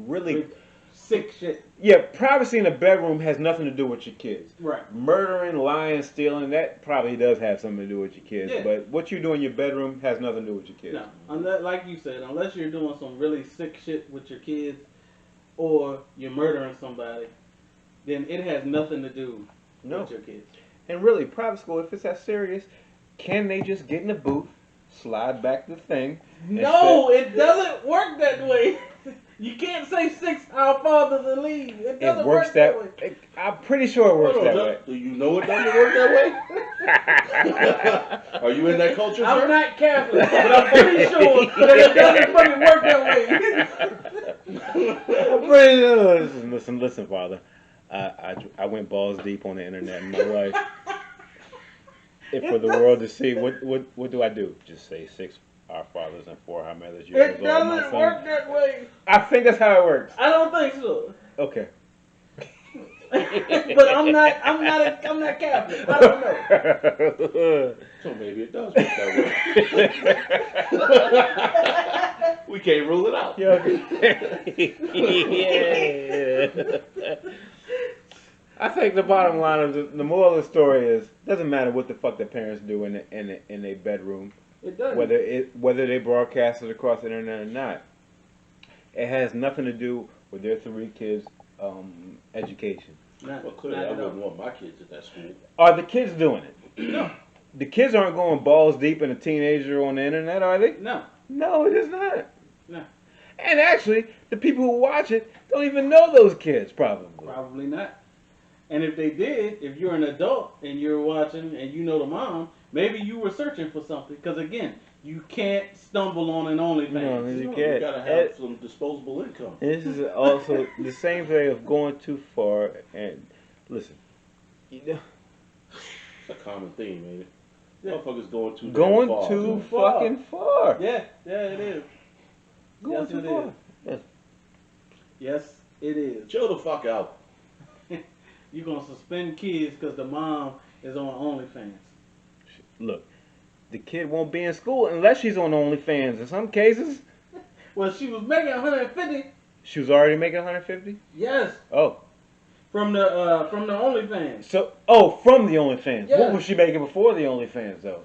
really sick shit. Yeah, privacy in the bedroom has nothing to do with your kids. Right. Murdering, lying, stealing, that probably does have something to do with your kids. Yeah. But what you do in your bedroom has nothing to do with your kids. No, unless, like you said, unless you're doing some really sick shit with your kids or you're murdering somebody, then it has nothing to do with your kids. And really, private school, if it's that serious, can they just get in the booth, slide back the thing? No, it doesn't work that way. You can't say 6 Our Fathers and leave. It doesn't It works work that way. I'm pretty sure it works that way. Do you know it doesn't work that way? Are you in that culture, I'm sir? not Catholic, but I'm pretty sure that it doesn't fucking work that way. I'm pretty sure. Listen, Father. I went balls deep on the internet in my life. If for the world to see, what do I do? Just say 6 Our Fathers and 4 Our Mothers. It doesn't work that way. I think that's how it works. I don't think so. Okay. But I'm not Catholic. I don't know. So maybe it does work that way. We can't rule it out. Yeah. I think the bottom line of the moral of the story is doesn't matter what the fuck the parents do in their bedroom, It doesn't. whether they broadcast it across the internet or not. It has nothing to do with their three kids' education. Well, clearly I wouldn't want my kids at that school. Are the kids doing it? No. The kids aren't going balls deep in a teenager on the internet, are they? No. No, it is not. No. And actually, the people who watch it don't even know those kids, probably. Probably not. And if they did, if you're an adult and you're watching and you know the mom, maybe you were searching for something. Because again, you can't stumble on an OnlyFans. No, you You can't. gotta have some disposable income. This is also the same thing of going too far. And listen, you know, It's a common theme, ain't it? Yeah. Motherfuckers going too going damn far. too Too far. fucking far. Yeah, it is. Going Yes, too it far. is. Yes. Yes, it is. Chill the fuck out. You're going to suspend kids because the mom is on OnlyFans. Look, the kid won't be in school unless she's on OnlyFans. In some cases, Well, she was making 150. she was already making 150. Yes, Oh, from the OnlyFans. so from the OnlyFans. Yeah. What was she making before the OnlyFans though?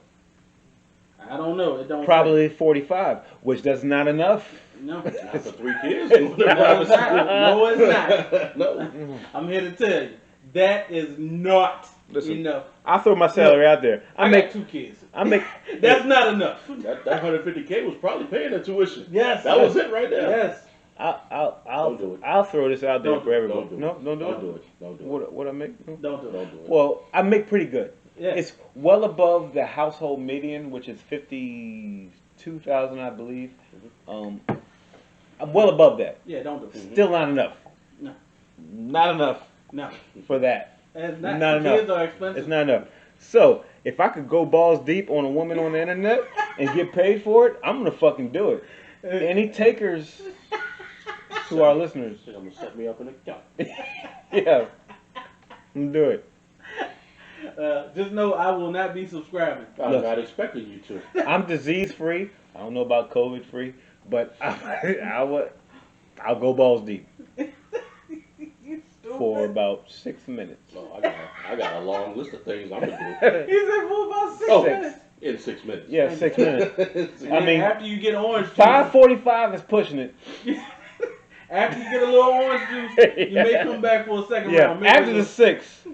I don't know. It don't Probably 45, which that's not enough. say. No. Not for 3 kids. No, it's not. No, it's not. No. I'm here to tell you. That is not Listen, enough. I'll throw my salary out there. I got 2 kids. I make. That's not enough. That 150K was probably paying the tuition. Yes. That was it right there. Yes. I'll Don't do it. I'll throw this out there Don't for do it. everybody. Don't do No, it. don't do Don't it. do it. Don't do it. What I make? No? Don't do it. Don't do it. Well, I make pretty good. Yeah. It's well above the household median, which is 52,000, I believe. I'm well above that. Yeah, don't do it. Still not enough. No. Not enough No. for that. It's not. Not enough. Kids are expensive. It's not enough. So if I could go balls deep on a woman on the internet and get paid for it, I'm gonna fucking do it. Any takers to our listeners? Shit, I'm gonna set me up in a gun. Yeah, I'm gonna do it. Just know I will not be subscribing. I'm Look. not expecting you to. I'm disease free. I don't know about COVID free, but I'll go balls deep You stupid. for about 6 minutes. No, I got a long list of things I'm gonna He said for about 6 Oh. minutes. do in 6 minutes. Yeah, 6 minutes. And I then mean, after you get orange juice, 5:45 is pushing it. after you get a little orange juice, you may come back for a second Yeah, round. Maybe after the 6,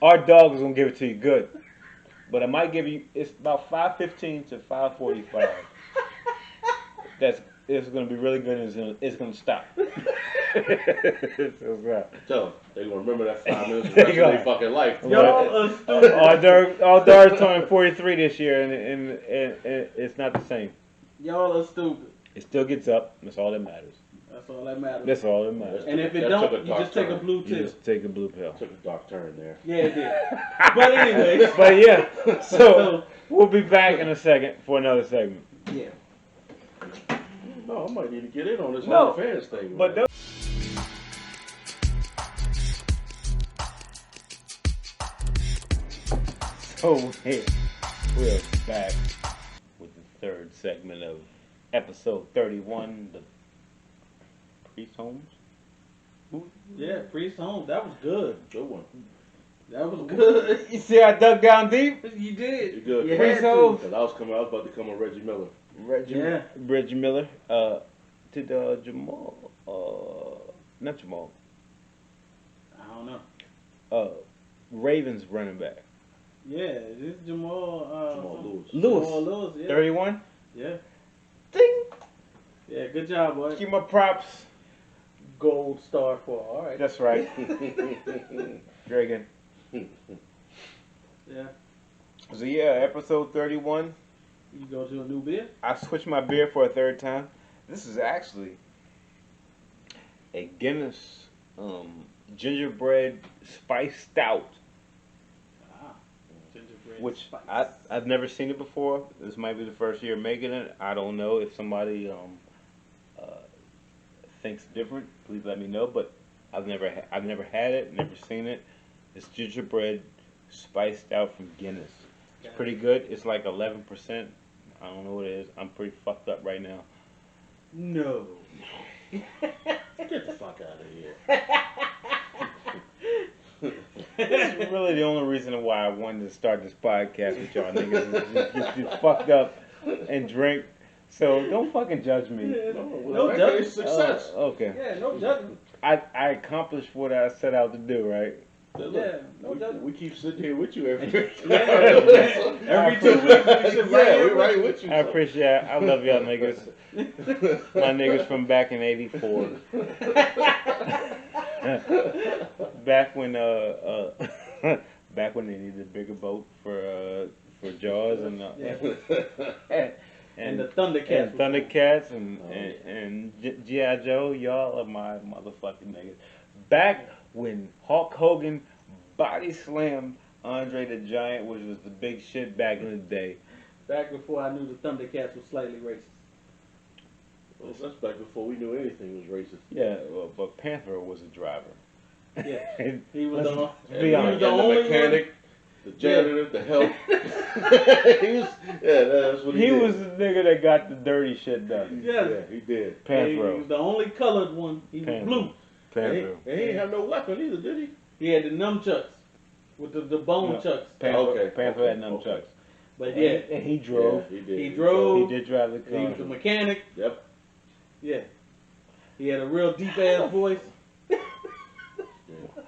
our dog is gonna give it to you good. But I might give you. It's about 5:15 to 5:45. It's gonna be really good. And it's gonna stop. It's gonna stop. Tell them they're gonna remember that 5 minutes for the rest of their fucking life. Y'all are stupid. Our dog's turning 43 this year, and it's not the same. Y'all are stupid. It still gets up. That's all that matters. That's all that matters. That's all that matters. And if it That don't, took a you dark just take a turn. blue You pill. just take a blue pill. Took a dark turn there. Yeah, it did. But anyway. But yeah, so we'll be back in a second for another segment. Yeah. No, I might need to get in on this No, OnlyFans thing. But man. so we're back with the third segment of episode 31, the priest homes. Yeah, priest home. That was good. Good one. That was good. You see, I dug down deep. You did. You're good. You Priest had to. home. Because I was about to come on Reggie Miller. Yeah. Reggie Miller. Did Jamal? Not Jamal. I don't know. Ravens running back. Yeah, this Jamal Jamal Lewis. Lewis, yeah. 31. Yeah. Ding. Yeah, good job, boy. Give my props. Gold star for all right. That's right. Dragon. Yeah. So yeah, episode 31. You go to a new beer? I switched my beer for a third time. This is actually a Guinness gingerbread spice stout, Ah. Gingerbread which spice. I've never seen it before. This might be the first year making it. I don't know if somebody thinks different. Please let me know. But I've never had it, never seen it. It's gingerbread spiced out from Guinness. It's pretty good. It's like 11%. I don't know what it is. I'm pretty fucked up right now. No. Get the fuck out of here. That's really the only reason why I wanted to start this podcast with y'all niggas is just get fucked up and drink. So don't fucking judge me. No judgment. Success. Okay. Yeah, no judgment. I accomplished what I set out to do, right? Yeah, no judgment. We keep sitting here with you every Every 2 weeks we should we're right with you. I appreciate it. I love y'all niggas. My niggas from back in '84. back when back when they needed a bigger boat for Jaws and and the Thundercats. and Thundercats and G.I. Joe, y'all are my motherfucking niggas. Back when Hulk Hogan body slammed Andre the Giant, which was the big shit back in the day. Back before I knew the Thundercats were slightly racist. Well, that's back before we knew anything was racist. Yeah, well, but Panther was a driver. Yeah, he was the be honest. the only mechanic, the janitor, the help. That's what he did. He was the nigga that got the dirty shit done. Yes. Yeah, he did. He Panthro. was the only colored one. He was Panther. blue. Panther. And he didn't have no weapon either, did he? He had the nunchucks with the bone No. chucks. Panther had nunchucks. But yeah, And he drove. Yeah, he did. he drove. He did drive the He was car. the mechanic. Yep. Yeah, he had a real deep ass voice.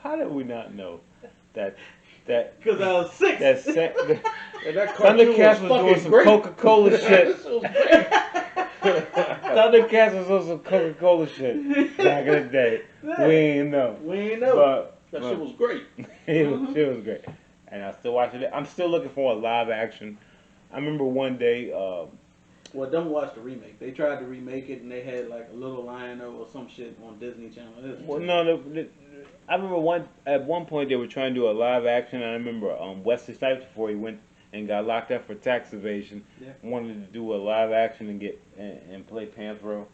How did we not know that that Because I was 6. And that cartoon Thundercats was doing fucking some great. Coca Cola shit. This was great. Thundercats was doing some Coca Cola shit back in the day. Yeah. We ain't know. We ain't know. But That shit was great. it was great. And I still watching it. I'm still looking for a live action. I remember one day, Well, don't watch the remake. They tried to remake it and they had like a Little Lion-O or some shit on Disney Channel. well, no, I remember at one point they were trying to do a live action. And I remember Wesley Snipes, before he went and got locked up for tax evasion, Yeah. wanted to do a live action and play Panthro,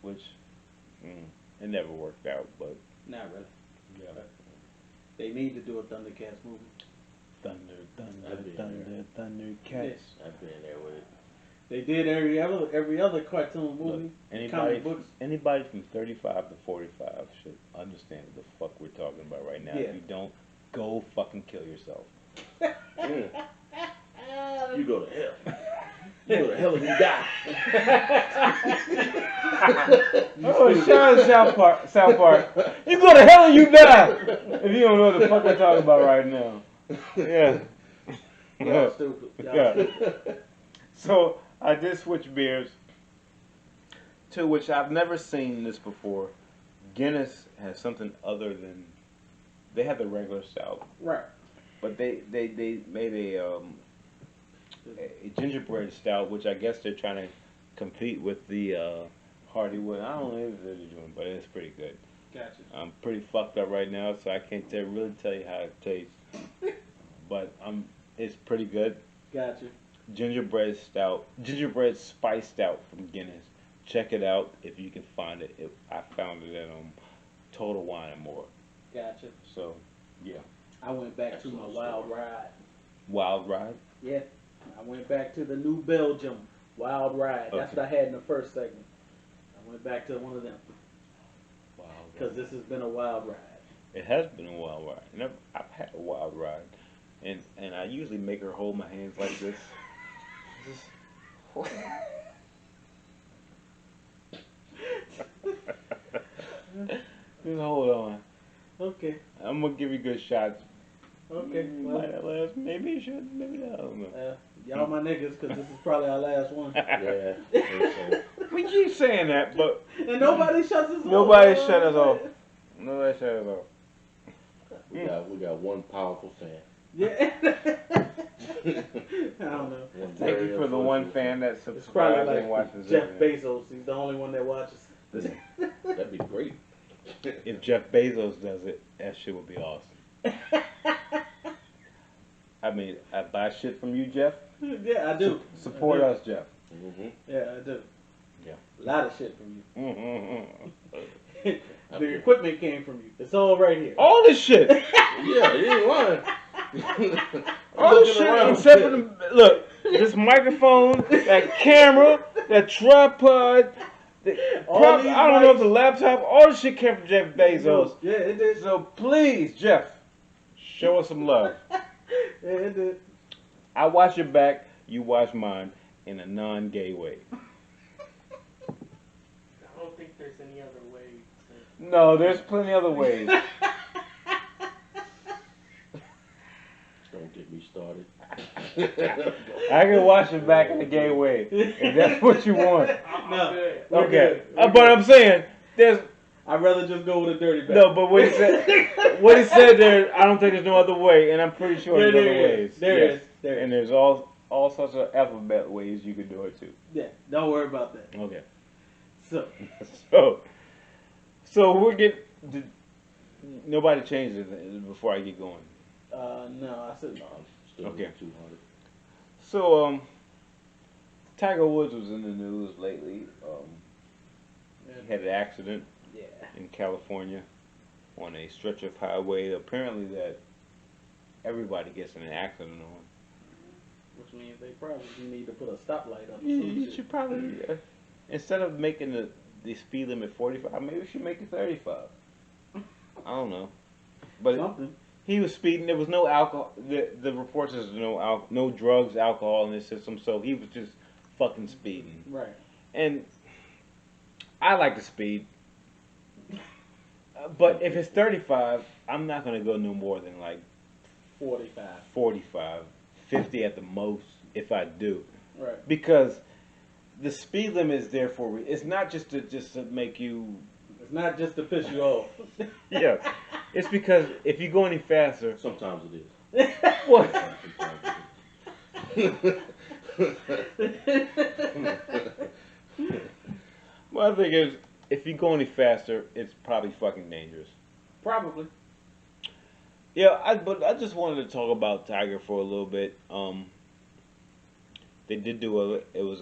which it never worked out. But Not really. yeah, They need to do a Thundercats movie. Thundercats. I've been there with it. They did every other cartoon movie. Comic books. Anybody from 35 to 45 should understand what the fuck we're talking about right now. Yeah. If you don't, go fucking kill yourself. You go to hell. You go to hell and you die. Oh, shout out South Park. You go to hell and you die. If you don't know what the fuck we're talking about right now. Yeah. Y'all stupid. Y'all Yeah. stupid. So I did switch beers, to which I've never seen this before. Guinness has something other than, they have the regular stout, Right. but they made a gingerbread stout, which I guess they're trying to compete with the Hardywood. I don't know what they're doing, but it's pretty good. Gotcha. I'm pretty fucked up right now, so I can't really tell you how it tastes, but it's pretty good. Gotcha. Gingerbread spice stout from Guinness. Check it out if you can find it. I found it at Total Wine and More. Gotcha. So, yeah. I went back to my wild ride. Wild Ride. Yeah. I went back to the New Belgium Wild Ride. That's Okay. what I had in the first segment. I went back to one of them Wild because Ride. this has been a wild ride. It has been a wild ride. I've had a wild ride, and I usually make her hold my hands like this. Just hold on. Okay. I'm gonna give you good shots. Okay. Might not last. Maybe you should. Maybe not. I don't know. Y'all my niggas because this is probably our last one. Yeah. So, We keep saying that, but And nobody shuts us off. nobody shut us off. Nobody shut us off. we got one powerful fan. Yeah. I don't know. One Thank very you for the one unfortunate fan that It's subscribes probably and like watches Jeff it. Bezos. He's the only one that watches. fan. That'd be great. If Jeff Bezos does it, that shit would be awesome. I mean, I buy shit from you, Jeff. Yeah, I do. Support I us, Jeff. Mm-hmm. Yeah, I do. Yeah. A lot of shit from you. Mm-hmm. The equipment came from you. It's all right here. All this shit. Yeah, you ain't lying. All this shit except for the look. This microphone, that camera, that tripod. I don't know if the laptop. All this shit came from Jeff Bezos. Yeah, it did. So please, Jeff, show us some love. Yeah, it did. I watch your back, you watch mine in a non-gay way. I don't think there's any other way. No, there's plenty other ways. Don't get me started. I can watch your back in a gay way, if that's what you want. I'm good. We're Okay, good. We're but good. I'm saying there's I'd rather just go with a dirty back. no, but what he said there, I don't think there's no other way, and I'm pretty sure Yeah, there's there other is. ways. There Yes. is. There And is. there's all sorts of alphabet ways you can do it too. Yeah, don't worry about that. Okay. So, So we're getting. Nobody changed it before I get going. no, I said no. Still Okay. 200. So Tiger Woods was in the news lately. He had an accident Yeah. in California on a stretch of highway. Apparently that everybody gets in an accident on. Which means they probably need to put a stoplight up. Or You, some you shit. should probably instead of making the speed limit 45, maybe we should make it 35. I don't know, but Something. he was speeding. There was no alcohol. The report says no drugs, alcohol in his system, so he was just fucking speeding. Right. And I like to speed, but if it's 35, I'm not gonna go no more than like 45. 45, 50 at the most, if I do, Right. because the speed limit is there for it's not just to make you. It's not just to piss you off. Yeah, it's because if you go any faster, Sometimes it is. what? Well, I think is if you go any faster, it's probably fucking dangerous. Probably. Yeah, but I just wanted to talk about Tiger for a little bit. They did do it was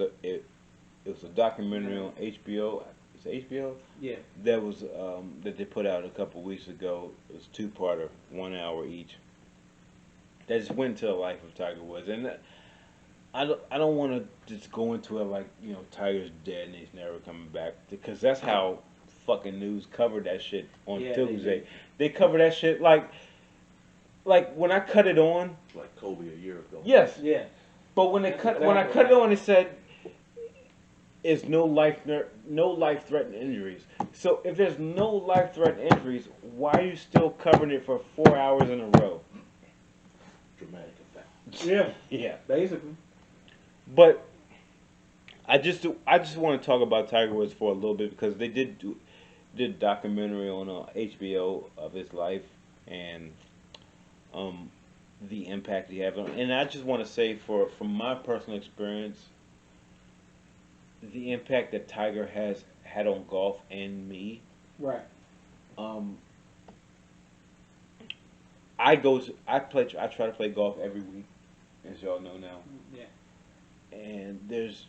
a documentary on HBO. Is it HBO? Yeah. That was that they put out a couple weeks ago. It was 2-parter, 1 hour each. That just went into the life of Tiger Woods, and I don't want to just go into it like Tiger's dead and he's never coming back, because that's how fucking news covered that shit on Tuesday. They covered that shit like when I cut it on. Like Kobe a year ago. Yes. Yeah. But when when I cut it on, it said, "Is no life-threatening injuries." So if there's no life-threatening injuries, why are you still covering it for 4 hours in a row? Dramatic effect. Yeah. Yeah. Basically. But I just want to talk about Tiger Woods for a little bit, because they did a documentary on HBO of his life and the impact he had on. And I just want to say, from my personal experience, the impact that Tiger has had on golf and me. Right. I try to play golf every week, as y'all know now. Yeah. And there's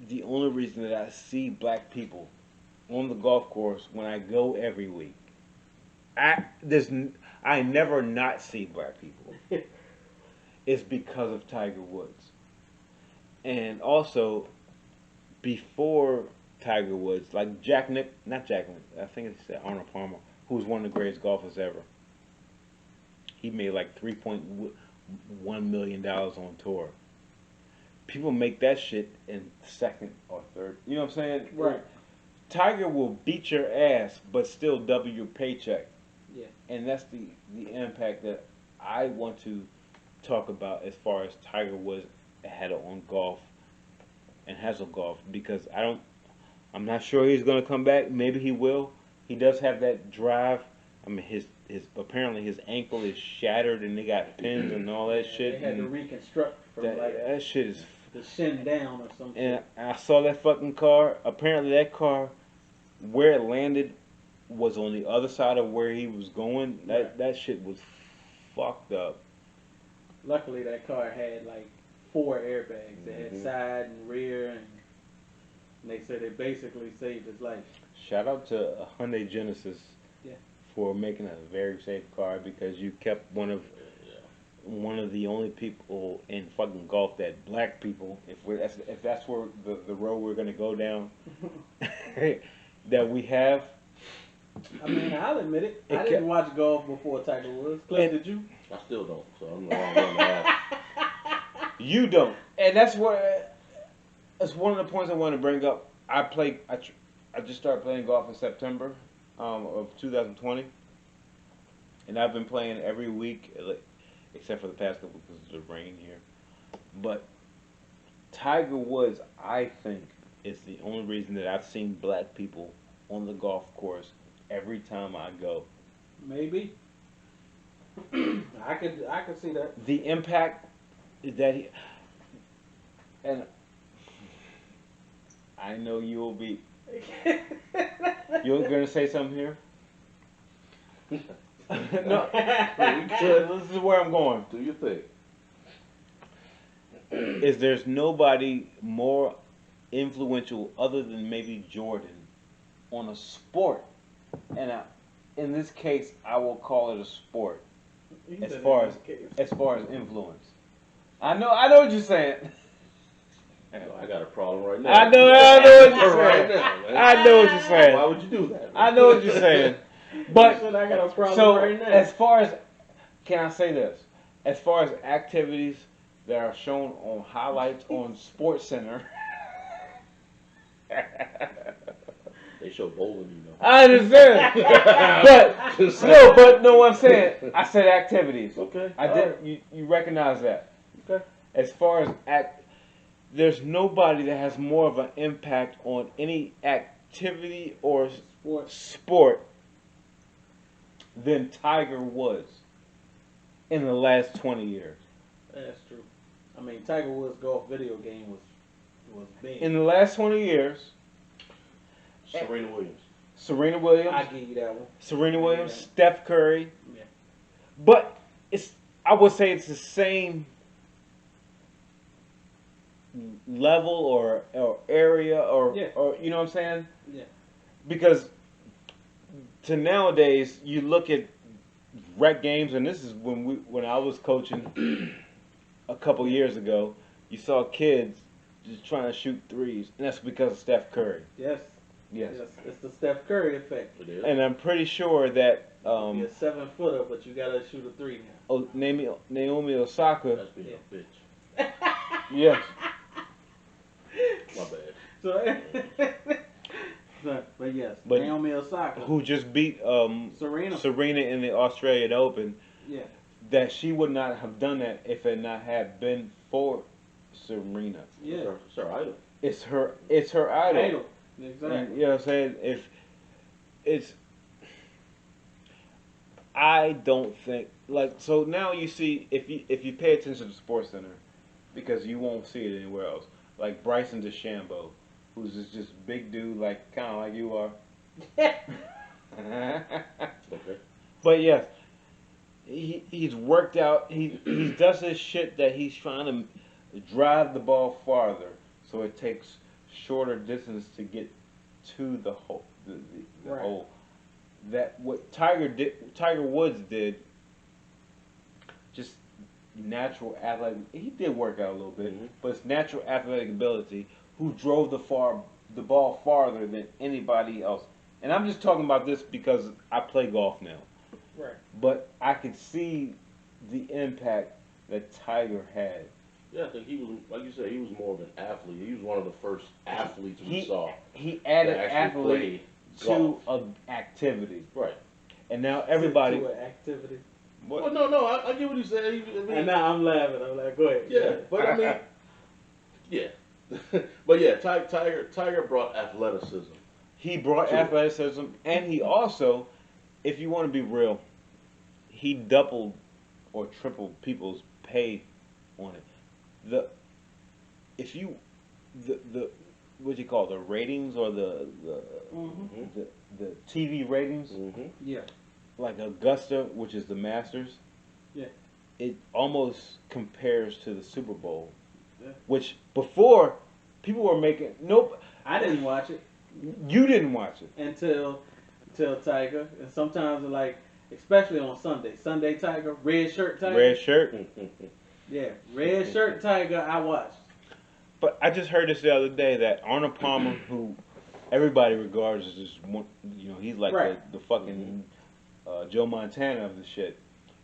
the only reason that I see black people on the golf course when I go every week. I never not see black people. It's because of Tiger Woods. And also, before Tiger Woods, like I think it's Arnold Palmer, who's one of the greatest golfers ever. He made like $3.1 million on tour. People make that shit in second or third. You know what I'm saying? Right. Tiger will beat your ass, but still double your paycheck. Yeah. And that's the impact that I want to talk about as far as Tiger Woods had on golf and has on golf, because I'm not sure he's gonna come back. Maybe he will. He does have that drive. I mean, his apparently his ankle is shattered and they got pins and all that shit. They had to and reconstruct from that shit is. the shin down or something. And I saw that fucking car. Apparently that car, where it landed, was on the other side of where he was going. That shit was fucked up. Luckily, that car had like 4 airbags. They had side and rear, and they said it basically saved his life. Shout out to Hyundai Genesis Yeah. for making a very safe car because you kept one of the only people in fucking golf that black people, if that's where the road we're gonna go down, that we have. I mean, I'll admit it. I It didn't ca- watch golf before Tiger Woods. Cliff, And- did you? I still don't, so I'm the wrong one to ask. You don't, and that's one of the points I want to bring up. I just started playing golf in September of 2020, and I've been playing every week, except for the past couple because of the rain here. But Tiger Woods, I think, is the only reason that I've seen black people on the golf course every time I go. Maybe. I could see that. The impact that he, and I know you're gonna say something here. No, this is where I'm going. Do you think? Is there's nobody more influential other than maybe Jordan on a sport, and in this case, I will call it a sport as far as influence. I know what you're saying. I got a problem right now. I know what you're Right saying. now, man. I know what you're saying. Why would you do that? I know what you're saying. But I got a problem so right now. as far as, can I say this? As far as activities that are shown on highlights on Sports Center. They show bowling, you know. I understand. but no, what I'm saying, I said activities. Okay. I did. You recognize that. Okay. As far as there's nobody that has more of an impact on any activity or sport than Tiger Woods in the last 20 years. That's true. I mean, Tiger Woods' golf video game was big. In the last 20 years, Serena Williams. Serena Williams, I give you that one. Serena Williams, Yeah. Steph Curry. Yeah. But I would say it's the same level or area or you know what I'm saying? Yeah. Because to nowadays you look at rec games, and this is when I was coaching a couple years ago, you saw kids just trying to shoot threes, and that's because of Steph Curry. Yes. Yes. It's the Steph Curry effect. It is. And I'm pretty sure that You're a 7-footer, but you gotta shoot a 3 now. Naomi Osaka. That's being a bitch. Yes. My bad. But yes, But Naomi Osaka. Who just beat Serena. in the Australian Open. Yeah. That she would not have done that if it not had been for Serena. Yeah. It's her idol. It's her idol. Exactly. And, you know what I'm saying? I don't think so now you see if you pay attention to Sports Center, because you won't see it anywhere else. Like Bryson DeChambeau, who's just big dude, like kind of like you are. Okay. But yes, he's worked out. He does this shit that he's trying to drive the ball farther, so it takes shorter distance to get to the hole. The Right. hole. That what Tiger Woods did. Just natural athletic. He did work out a little bit, Mhm. but it's natural athletic ability. Who drove the ball farther than anybody else. And I'm just talking about this because I play golf now. Right. But I could see the impact that Tiger had. Yeah, I think he was, like you said, he was more of an athlete. He was one of the first athletes we saw. He added that actually athlete to golf. an activity. Right. And now everybody. To an activity. What? Well, no, I get what he said. I mean, And now I'm laughing. I'm like, go ahead. yeah, but I mean, yeah. But yeah, Tiger brought athleticism. He brought True. athleticism, and he also, if you want to be real, he doubled or tripled people's pay on it. The what do you call it, the ratings or the TV ratings, Mm-hmm. Yeah. like Augusta, which is the Masters. Yeah. It almost compares to the Super Bowl, Yeah. which before people were making I didn't watch it. You didn't watch it. until Tiger, and sometimes like, especially on Sunday Tiger, red shirt Tiger. Red shirt. Yeah, red shirt Tiger. I watched. But I just heard this the other day that Arnold Palmer, who everybody regards as just one, he's like Right. the fucking Joe Montana of the shit.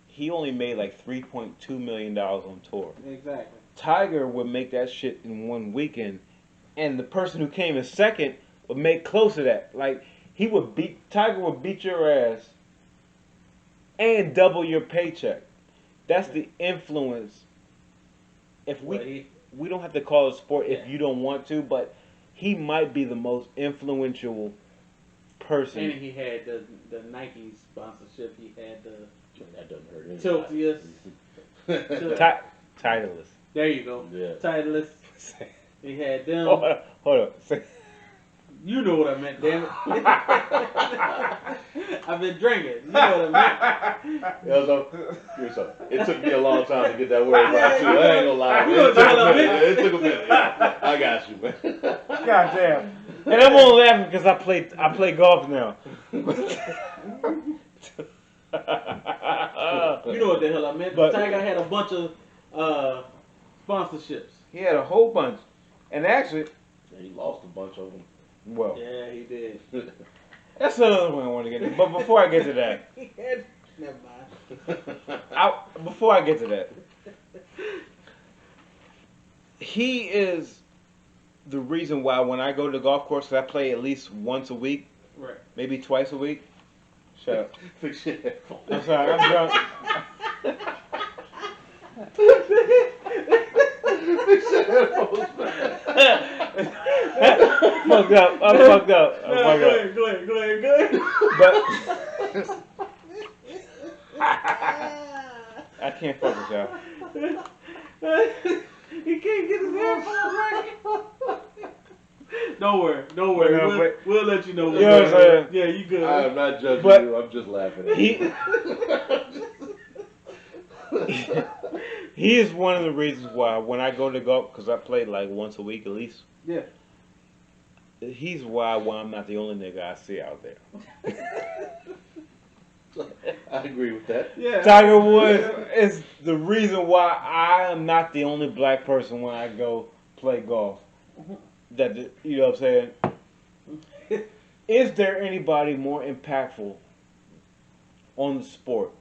He only made like $3.2 million on tour. Exactly. Tiger would make that shit in one weekend, and the person who came in second would make close to that. Like Tiger would beat your ass and double your paycheck. That's the influence. If we don't have to call it a sport if you don't want to, but he might be the most influential person. And he had the Nike sponsorship. He had the that doesn't hurt anybody. Tiltius. Titleist. There you go. Yeah. Titleist. He had them. Hold on. You know what I meant, damn it. I've been drinking. You know what I meant. It took me a long time to get that word right, too. I ain't gonna lie. You know what I meant. It took a minute. I got you, man. God damn. And I'm only laughing because I play golf now. You know what the hell I meant. But Tiger had a bunch of sponsorships. He had a whole bunch. And actually... Yeah, he lost a bunch of them. Well... Yeah, he did. That's another one I want to get into. But before I get to that... Never mind. Before I get to that... He is the reason why when I go to the golf course, I play at least once a week. Right. Maybe twice a week. Shut up. Fix your headphones. I'm sorry, I'm drunk. Fix your headphones, man. Fucked up. I'm fucked up. Go ahead. But I can't fuck with y'all. He can't get his headphones right. Don't worry. No, We'll let you know. You know what I'm saying? Yeah, you good. I am not judging But you. I'm just laughing at you. He is one of the reasons why when I go to golf, because I play like once a week at least. Yeah. He's why I'm not the only nigga I see out there. I agree with that. Yeah. Tiger Woods is the reason why I am not the only black person when I go play golf. You know what I'm saying? Is there anybody more impactful on the sport,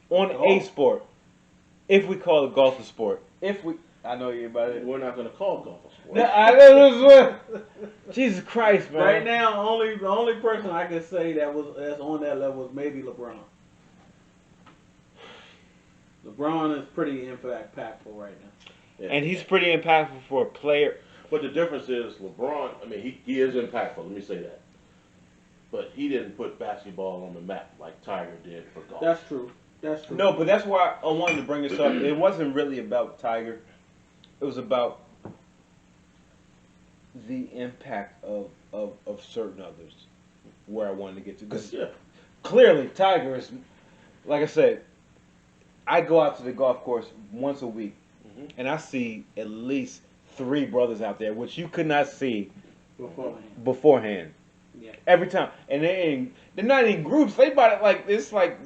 on a sport, if we call it golf a sport? I know you about it. We're not going to call golf a sport. No, I know this one. Jesus Christ, man! Right now, the only person I can say that's on that level is maybe LeBron. LeBron is pretty impactful right now. Yeah. And he's pretty impactful for a player. But the difference is LeBron, I mean, he is impactful, let me say that. But he didn't put basketball on the map like Tiger did for golf. That's true. No, but that's why I wanted to bring this up. It wasn't really about Tiger. It was about the impact of certain others where I wanted to get to. Because clearly Tiger is, like I said, I go out to the golf course once a week, and I see at least 3 brothers out there, which you could not see beforehand. Yeah. Every time, and they're not in groups. They bought it like it's like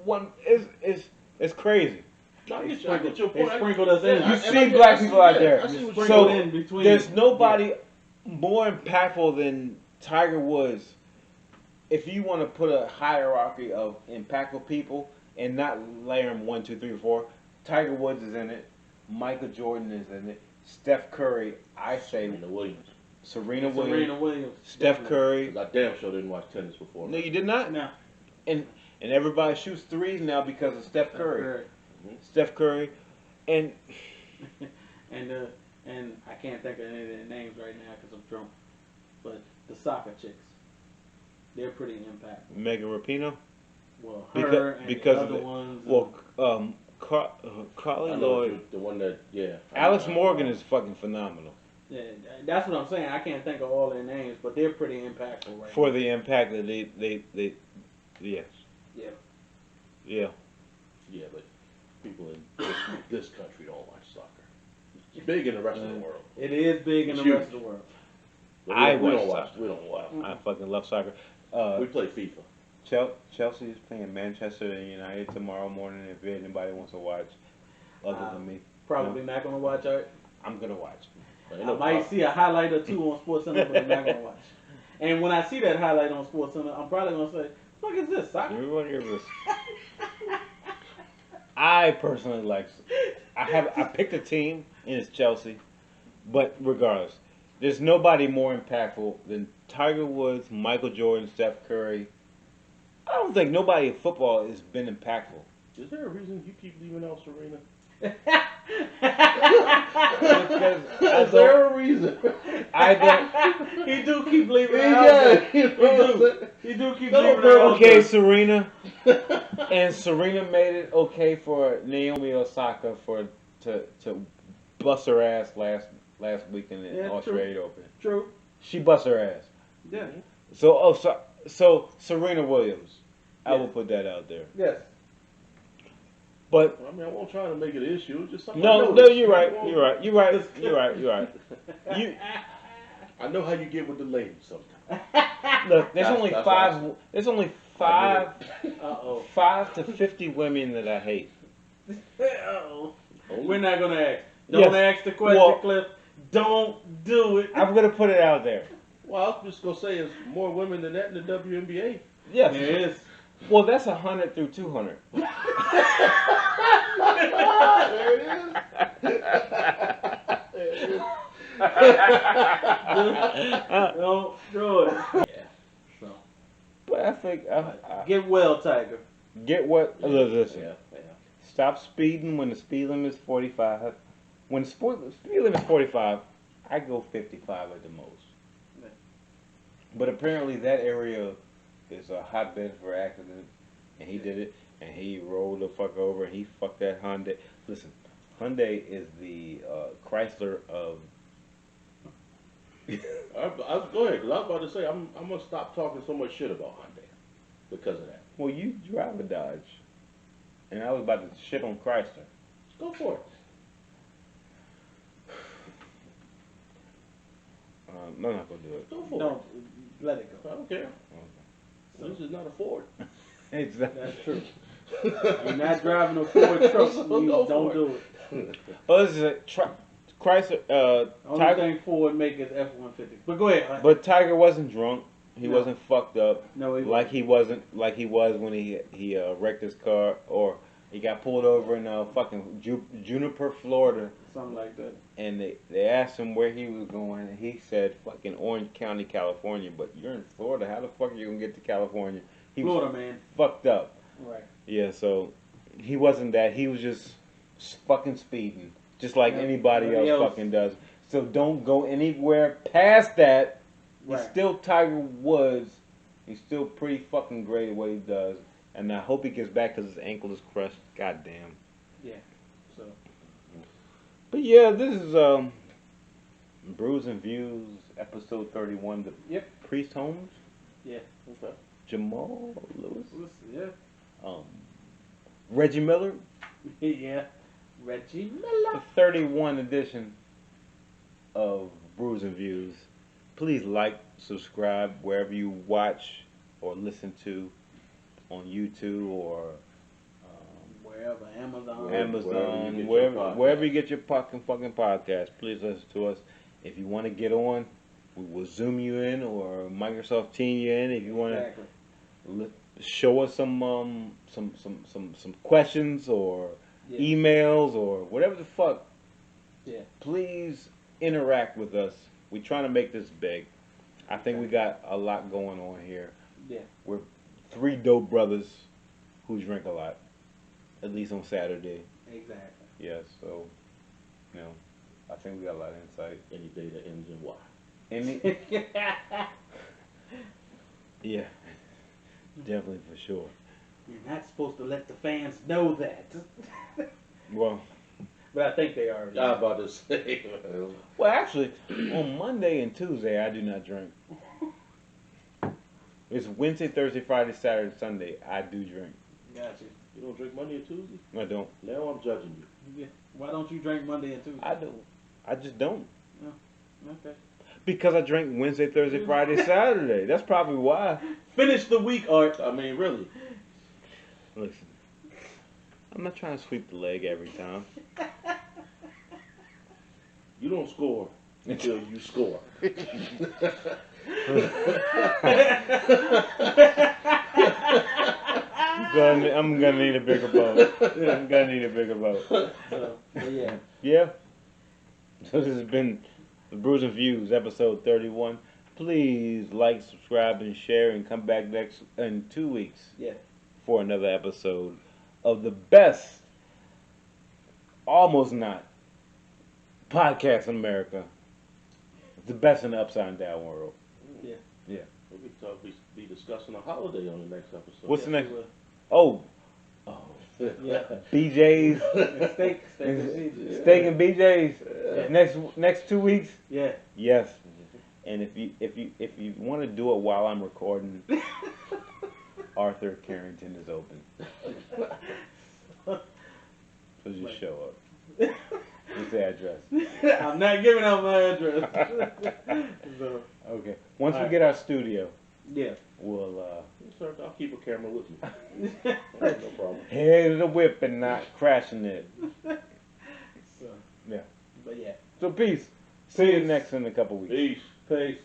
one. It's crazy. They sprinkled us in. You see black people out there, so in between. There's nobody more impactful than Tiger Woods. If you want to put a hierarchy of impactful people and not layer them 1, 2, 3, 4, Tiger Woods is in it. Michael Jordan is in it. Steph Curry, I say. Serena Williams. Steph Curry. I damn sure didn't watch tennis before. No, you did not? No. And everybody shoots threes now because of Steph Curry. Steph Curry. And and I can't think of any of their names right now because I'm drunk. But the soccer chicks, they're pretty impactful. Megan Rapinoe? Well, her and the other ones. Well, Carly Lloyd. The one that, Alex Morgan is fucking phenomenal. Yeah, that's what I'm saying. I can't think of all their names, but they're pretty impactful right For now. the impact that they yes. Yeah. Yeah. Yeah, but people in this country don't watch soccer. It's big in the rest of the world. It is big in the rest of the world. But I we watch don't watch. soccer. We don't watch. I fucking love soccer. We play FIFA. Chelsea is playing Manchester United tomorrow morning. If anybody wants to watch, other than me, Probably not gonna watch it. I'm gonna watch. Ain't I no might problem. see a highlight or two on SportsCenter, but I'm not gonna watch. And when I see that highlight on SportsCenter, I'm probably gonna say, "Fuck is this soccer?" Everyone hear this. I personally like. I picked a team, and it's Chelsea. But regardless, there's nobody more impactful than Tiger Woods, Michael Jordan, Steph Curry. I don't think nobody in football has been impactful. Is there a reason you keep leaving out Serena? Because Is there a reason? I don't. He do keep leaving it Yeah, out there. you know what I'm saying? He do keep No, leaving it bro. out Okay, there. Serena, and Serena made it okay for Naomi Osaka to bust her ass last weekend in Yeah, true. Australia Open. True. She bust her ass. Yeah. So Serena Williams, I will put that out there. Yes. But I mean, I won't try to make it an issue. It's just something. no, you're right. You're right. You're right. You're right. You're right. You I know how you get with the ladies sometimes. look. There's That's- only that's five. what There's only five. Uh-oh. 5 to 50 women that I hate. Uh-oh. Only- We're not gonna ask. Don't Yes. ask the question, Well- Cliff. Don't do it. I'm gonna put it out there. Well, I was just gonna say, there's more women than that in the WNBA. Yes. There is. Well, that's 100 through 200. There it is. Don't do it. Yeah. So, But I think get well, Tiger. get what. Listen. Yeah. Yeah. Stop speeding when the speed limit is 45. When the speed limit is 45, I go 55 at the most. Yeah. But apparently that area is a hotbed for accidents, and he did it, and he rolled the fuck over, and he fucked that Hyundai. Listen, Hyundai is the Chrysler of. Go ahead, because I was about to say, I'm gonna stop talking so much shit about Hyundai because of that. Well, you drive a Dodge, and I was about to shit on Chrysler. Go for it. I'm not gonna do it. Go for Don't let it it. go. I don't care. This is not a Ford. Exactly. That's true. You're not driving a Ford truck. So You go don't for do it. Well, this is a Chrysler. Only Tiger, thing Ford make is F-150. But go ahead. but Tiger wasn't drunk. He No. wasn't fucked up No, he like he was when he wrecked his car, or he got pulled over in fucking Juniper, Florida, something like that. and they asked him where he was going, and he said fucking Orange County, California. But you're in Florida. How the fuck are you gonna get to California? He was Florida man. fucked up. Right. Yeah, so he wasn't that. He was just fucking speeding, just like Yeah, anybody everybody else else. fucking does. So don't go anywhere past that. He's Right. still Tiger Woods. He's still pretty fucking great at what he does. And I hope he gets back because his ankle is crushed. God damn. Yeah. So. But yeah, this is Brews and Views, episode 31. The Yep. Priest Holmes, Yeah. Okay. Jamal Lewis, Yeah. Reggie Miller, Yeah. Reggie the Miller. 31 edition of Brews and Views. Please like, subscribe wherever you watch or listen to on YouTube or Wherever. Amazon. Amazon, wherever you get your fucking podcast. Please listen to us. If you want to get on, we will Zoom you in or Microsoft Team you in. If you want Exactly. to show us some questions or Yeah. emails or whatever the fuck, Yeah. please interact with us. We're trying to make this big. I think we got a lot going on here. Yeah. We're 3 dope brothers who drink a lot, at least on Saturday. Exactly. Yes, so, I think we got a lot of insight. Any day that ends in Y. Yeah, definitely for sure. You're not supposed to let the fans know that. Well, But I think they are. I was about to say. actually, on Monday and Tuesday, I do not drink. It's Wednesday, Thursday, Friday, Saturday, Sunday. I do drink. Gotcha. You don't drink Monday or Tuesday? I don't. Now I'm judging you. Yeah. Why don't you drink Monday and Tuesday? I do. I just don't. Okay. Because I drink Wednesday, Thursday, Friday, Saturday. That's probably why. Finish the week, Art. I mean, really. Listen, I'm not trying to sweep the leg every time. You don't score until you score. I'm gonna need a bigger boat. I'm gonna need a bigger boat. So, but yeah. Yeah. So this has been the Brews and Views, episode 31. Please like, subscribe, and share, and come back next in 2 weeks. Yeah. For another episode of the best, almost not, podcast in America. The best in the upside down world. Yeah. Yeah. We'll be discussing a holiday on the next episode. What's the Yes, next? we will. Oh, Yeah. BJ's. Steak and seasoning. Steak and BJ's. Yeah. Next 2 weeks. Yeah. Yes. And if you want to do it while I'm recording, Arthur Carrington is open. So just show up. What's the address? I'm not giving out my address. So, Okay. Once we Alright. get our studio, yeah. we'll Sir, I'll keep a camera with me. No problem. head to the whip and not crashing it. So, Yeah. but yeah. So peace. See you next in a couple weeks. Peace. Peace.